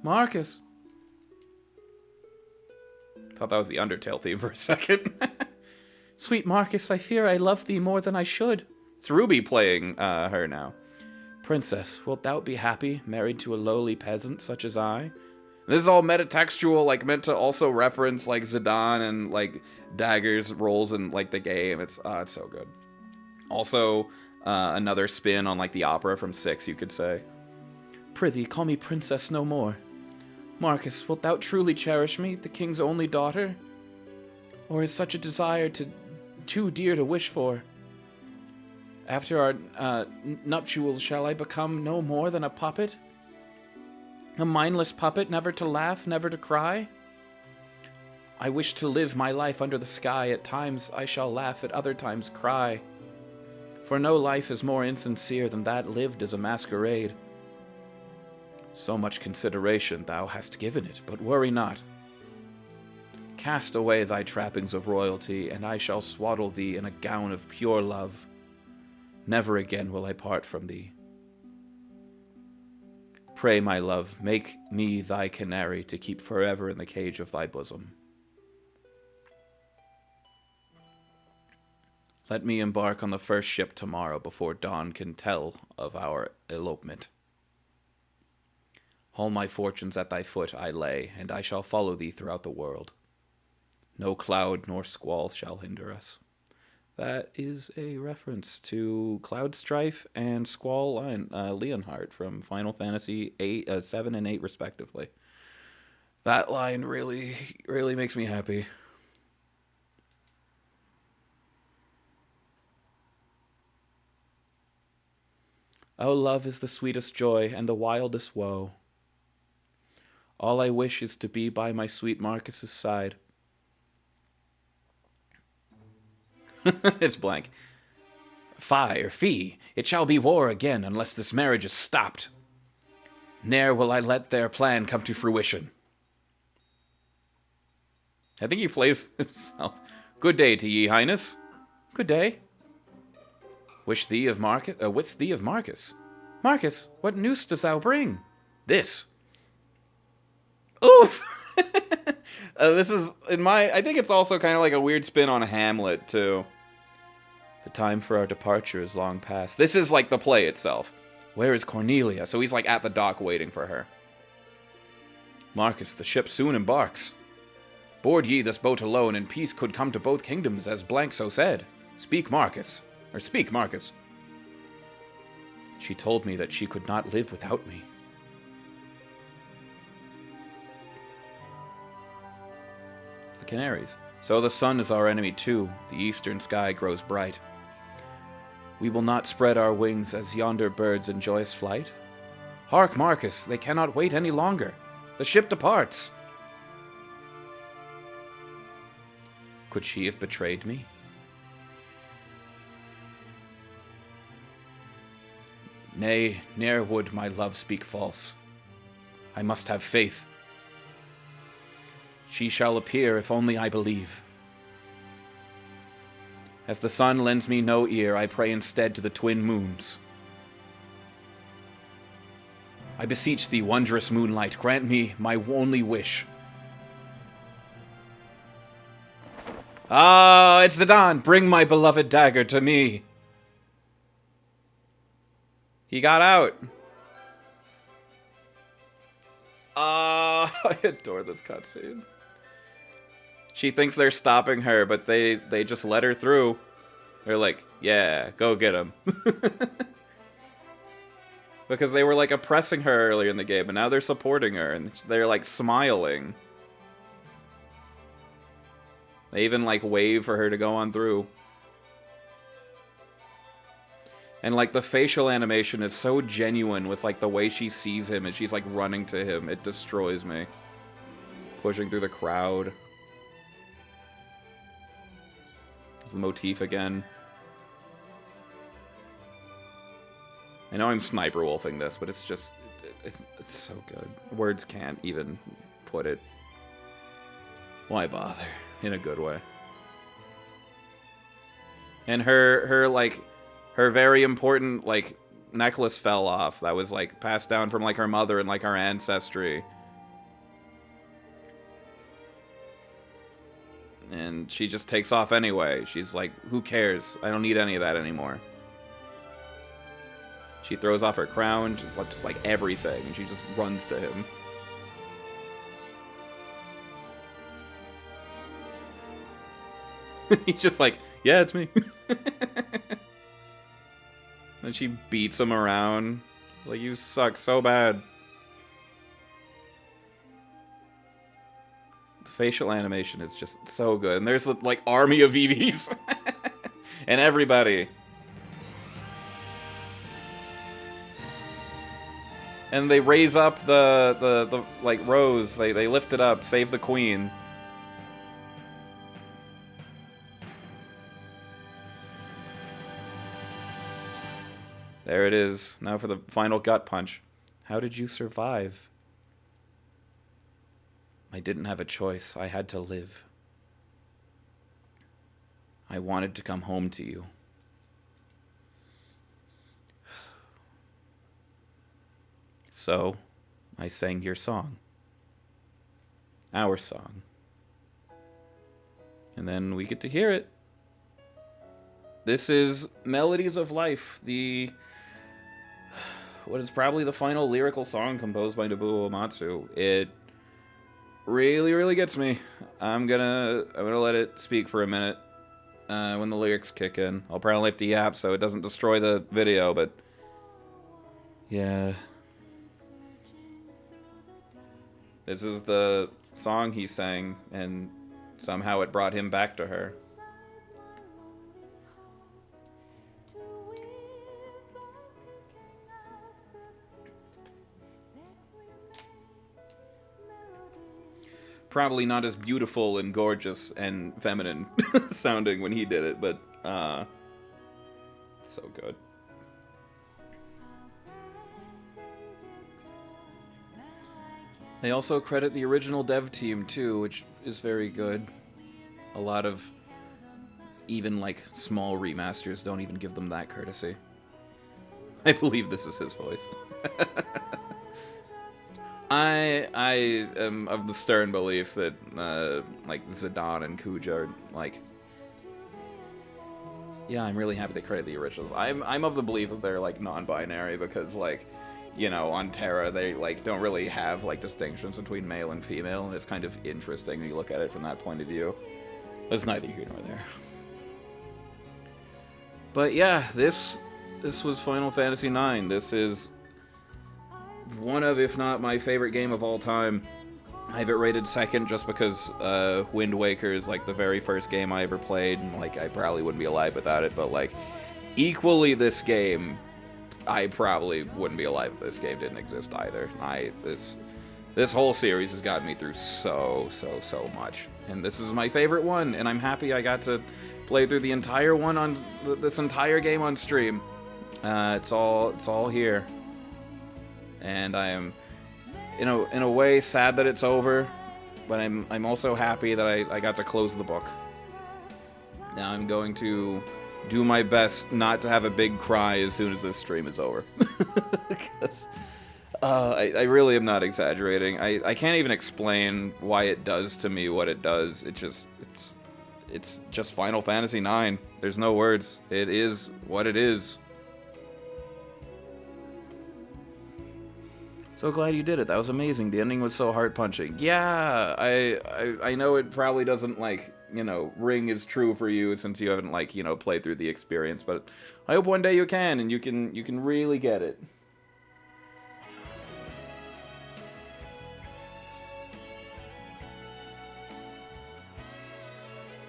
Marcus! Thought that was the Undertale theme for a second. Sweet Marcus, I fear I love thee more than I should. It's Ruby playing her now. Princess, wilt thou be happy, married to a lowly peasant such as I? This is all metatextual, meant to also reference, Zidane and, Dagger's roles in, the game. It's so good. Also, another spin on, the opera from 6, you could say. Prithee, call me princess no more. Marcus, wilt thou truly cherish me, the king's only daughter? Or is such a desire too dear to wish for? After our nuptials, shall I become no more than a puppet? A mindless puppet, never to laugh, never to cry? I wish to live my life under the sky. At times I shall laugh, at other times cry. For no life is more insincere than that lived as a masquerade. So much consideration thou hast given it, but worry not. Cast away thy trappings of royalty, and I shall swaddle thee in a gown of pure love. Never again will I part from thee. Pray, my love, make me thy canary to keep forever in the cage of thy bosom. Let me embark on the first ship tomorrow before dawn can tell of our elopement. All my fortunes at thy foot I lay, and I shall follow thee throughout the world. No cloud nor squall shall hinder us. That is a reference to Cloud Strife and Squall Leonhardt from Final Fantasy 7 and 8, respectively. That line really, really makes me happy. Oh, love is the sweetest joy and the wildest woe. All I wish is to be by my sweet Marcus's side. It's blank. Fie, it shall be war again unless this marriage is stopped. Ne'er will I let their plan come to fruition. I think he plays himself. Good day to ye, Highness. Good day. Widst thee of Marcus? Marcus, what news dost thou bring? This. Oof! This is, I think it's also kind of like a weird spin on Hamlet, too. The time for our departure is long past. This is like the play itself. Where is Cornelia? So he's at the dock waiting for her. Marcus, the ship soon embarks. Board ye this boat alone, and peace could come to both kingdoms, as blank so said. Speak, Marcus. She told me that she could not live without me. It's the Canaries. So the sun is our enemy too. The eastern sky grows bright. We will not spread our wings as yonder birds in joyous flight? Hark, Marcus, they cannot wait any longer. The ship departs. Could she have betrayed me? Nay, ne'er would my love speak false. I must have faith. She shall appear if only I believe. As the sun lends me no ear, I pray instead to the twin moons. I beseech thee, wondrous moonlight, grant me my only wish. Ah, it's the dawn. Bring my beloved dagger to me. He got out. Ah, I adore this cutscene. She thinks they're stopping her, but they just let her through. They're like, yeah, go get him. Because they were, like, oppressing her earlier in the game, and now they're supporting her, and they're, like, smiling. They even, like, wave for her to go on through. And, like, the facial animation is so genuine with, like, the way she sees him as she's, like, running to him. It destroys me. Pushing through the crowd. It's the motif again. I know I'm sniper wolfing this, but it's just... it's so good. Words can't even put it. Why bother? In a good way. And her like... her very important, like, necklace fell off. That was, like, passed down from, like, her mother and, like, her ancestry. And she just takes off anyway. She's like, who cares? I don't need any of that anymore. She throws off her crown, just like everything, and she just runs to him. He's just like, yeah, it's me. Then she beats him around. Like, you suck so bad. The facial animation is just so good. And there's the, like, army of EVs. And everybody. And they raise up the like, rose. They lift it up, save the queen. There it is. Now for the final gut punch. How did you survive? I didn't have a choice. I had to live. I wanted to come home to you. So, I sang your song. Our song. And then we get to hear it. This is Melodies of Life, what is probably the final lyrical song composed by Nobuo Uematsu. It really, really gets me. I'm gonna let it speak for a minute when the lyrics kick in. I'll probably lift the app so it doesn't destroy the video, but yeah. This is the song he sang, and somehow it brought him back to her. Probably not as beautiful and gorgeous and feminine sounding when he did it, but so good. They also credit the original dev team too, which is very good. A lot of even like small remasters don't even give them that courtesy. I believe this is his voice. I am of the stern belief that like Zidane and Kuja are like, yeah, I'm really happy they credit the originals. I'm of the belief that they're like non-binary because like, you know, on Terra they like don't really have like distinctions between male and female, and it's kind of interesting when you look at it from that point of view. But it's neither here nor there. But yeah, this was Final Fantasy IX. This is one of, if not my favorite game of all time. I have it rated second just because Wind Waker is like the very first game I ever played, and like I probably wouldn't be alive without it, but like Equally, this game, I probably wouldn't be alive if this game didn't exist either. This whole series has gotten me through so much, and this is my favorite one, and I'm happy I got to play through the entire one on this entire game on stream. It's all here, and I am, in a way, sad that it's over, but I'm also happy that I got to close the book. Now I'm going to do my best not to have a big cry as soon as this stream is over. Because I really am not exaggerating. I can't even explain why it does to me what it does. It's just Final Fantasy IX. There's no words. It is what it is. So glad you did it. That was amazing. The ending was so heart-punching. Yeah, I know it probably doesn't, like, ring as true for you since you haven't, like, played through the experience, but I hope one day you can, and you can really get it.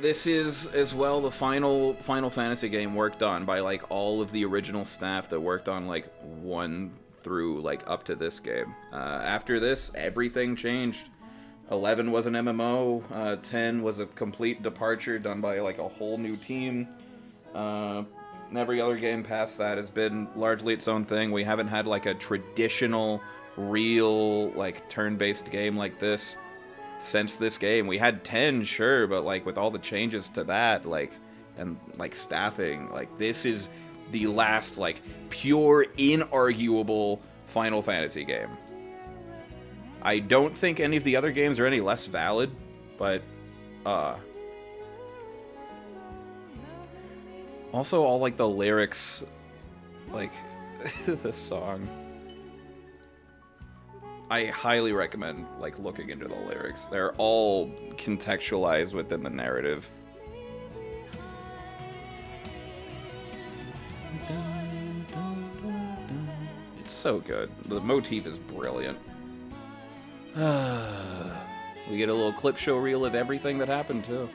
This is, as well, the final Final Fantasy game worked on by, like, all of the original staff that worked on, like, 1 through, like, up to this game. After this, everything changed. 11 was an MMO, 10 was a complete departure done by, like, a whole new team. Every other game past that has been largely its own thing. We haven't had, like, a traditional, real, like, turn-based game like this since this game. We had 10, sure, but, like, with all the changes to that, like, and, like, staffing, like, this is the last, like, pure, inarguable Final Fantasy game. I don't think any of the other games are any less valid, but, also, all, like, the lyrics, like, the song. I highly recommend, like, looking into the lyrics. They're all contextualized within the narrative. It's so good. The motif is brilliant. We get a little clip show reel of everything that happened, too.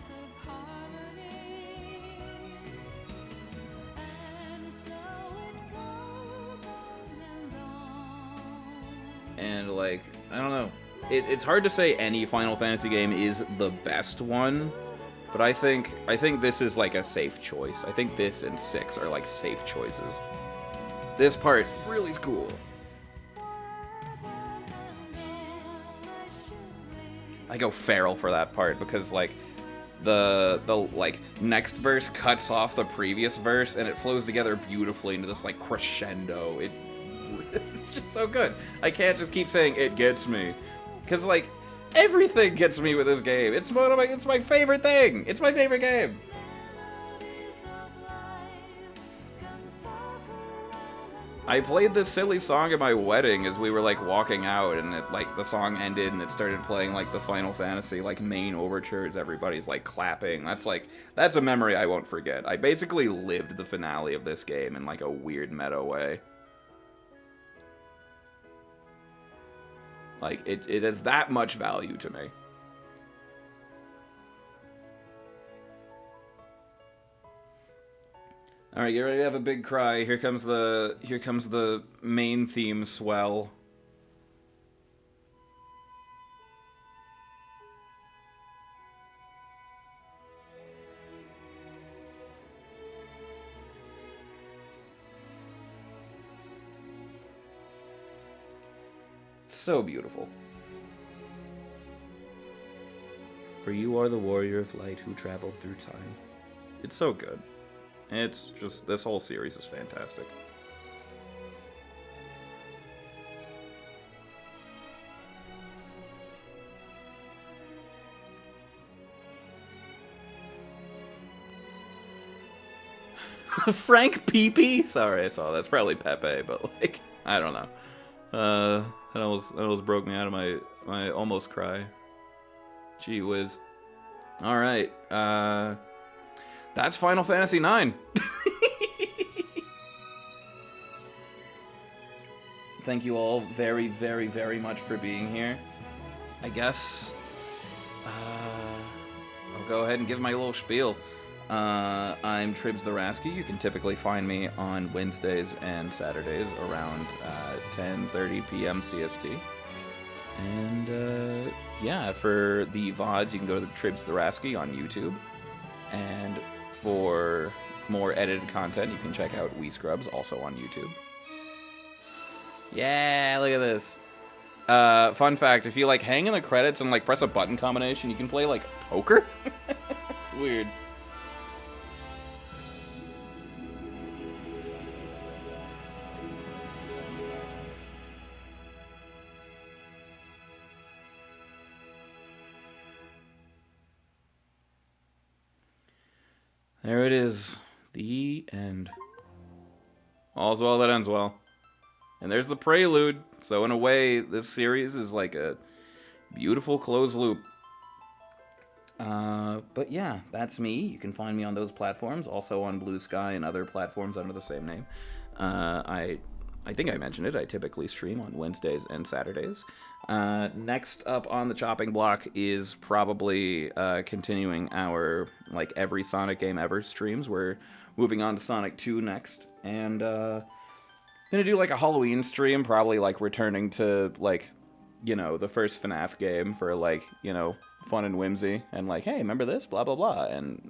And, like, I don't know. It's hard to say any Final Fantasy game is the best one, but I think this is, like, a safe choice. I think this and 6 are, like, safe choices. This part really is cool. I go feral for that part because, like, the like next verse cuts off the previous verse and it flows together beautifully into this, like, crescendo. It's just so good. I can't just keep saying it gets me, because, like, everything gets me with this game. It's my favorite thing. It's my favorite game. I played this silly song at my wedding as we were, like, walking out, and it, like, the song ended and it started playing, like, the Final Fantasy, like, main overtures. Everybody's, like, clapping. That's a memory I won't forget. I basically lived the finale of this game in, like, a weird meta way. Like, it has that much value to me. Alright, get ready to have a big cry. Here comes the main theme swell. So beautiful. For you are the warrior of light who traveled through time. It's so good. It's just, this whole series is fantastic. Frank Peepee? Sorry, I saw that. It's probably Pepe, but, like, I don't know. That almost broke me out of my almost cry. Gee whiz. Alright, that's Final Fantasy IX. Thank you all very, very, very much for being here. I guess I'll go ahead and give my little spiel. I'm Tribs the Rasky. You can typically find me on Wednesdays and Saturdays around 10:30 p.m. CST. And yeah, for the VODs, you can go to the Tribs the Rasky on YouTube. And for more edited content, you can check out We Scrubs, also on YouTube. Yeah, look at this. Fun fact, if you like hang in the credits and like press a button combination, you can play like poker. It's weird. There it is. The end. All's well that ends well. And there's the prelude. So in a way, this series is like a beautiful closed loop. But yeah, that's me. You can find me on those platforms, also on Blue Sky and other platforms under the same name. I think I mentioned it. I typically stream on Wednesdays and Saturdays. Next up on the chopping block is probably continuing our like every Sonic game ever streams. We're moving on to Sonic 2 next, and gonna do like a Halloween stream, probably like returning to like the first FNAF game for like fun and whimsy, and like, hey, remember this, blah blah blah, and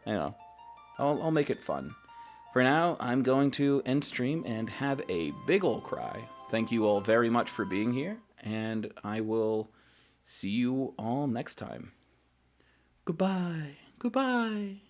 you know I'll make it fun. For now, I'm going to end stream and have a big ol' cry. Thank you all very much for being here, and I will see you all next time. Goodbye. Goodbye.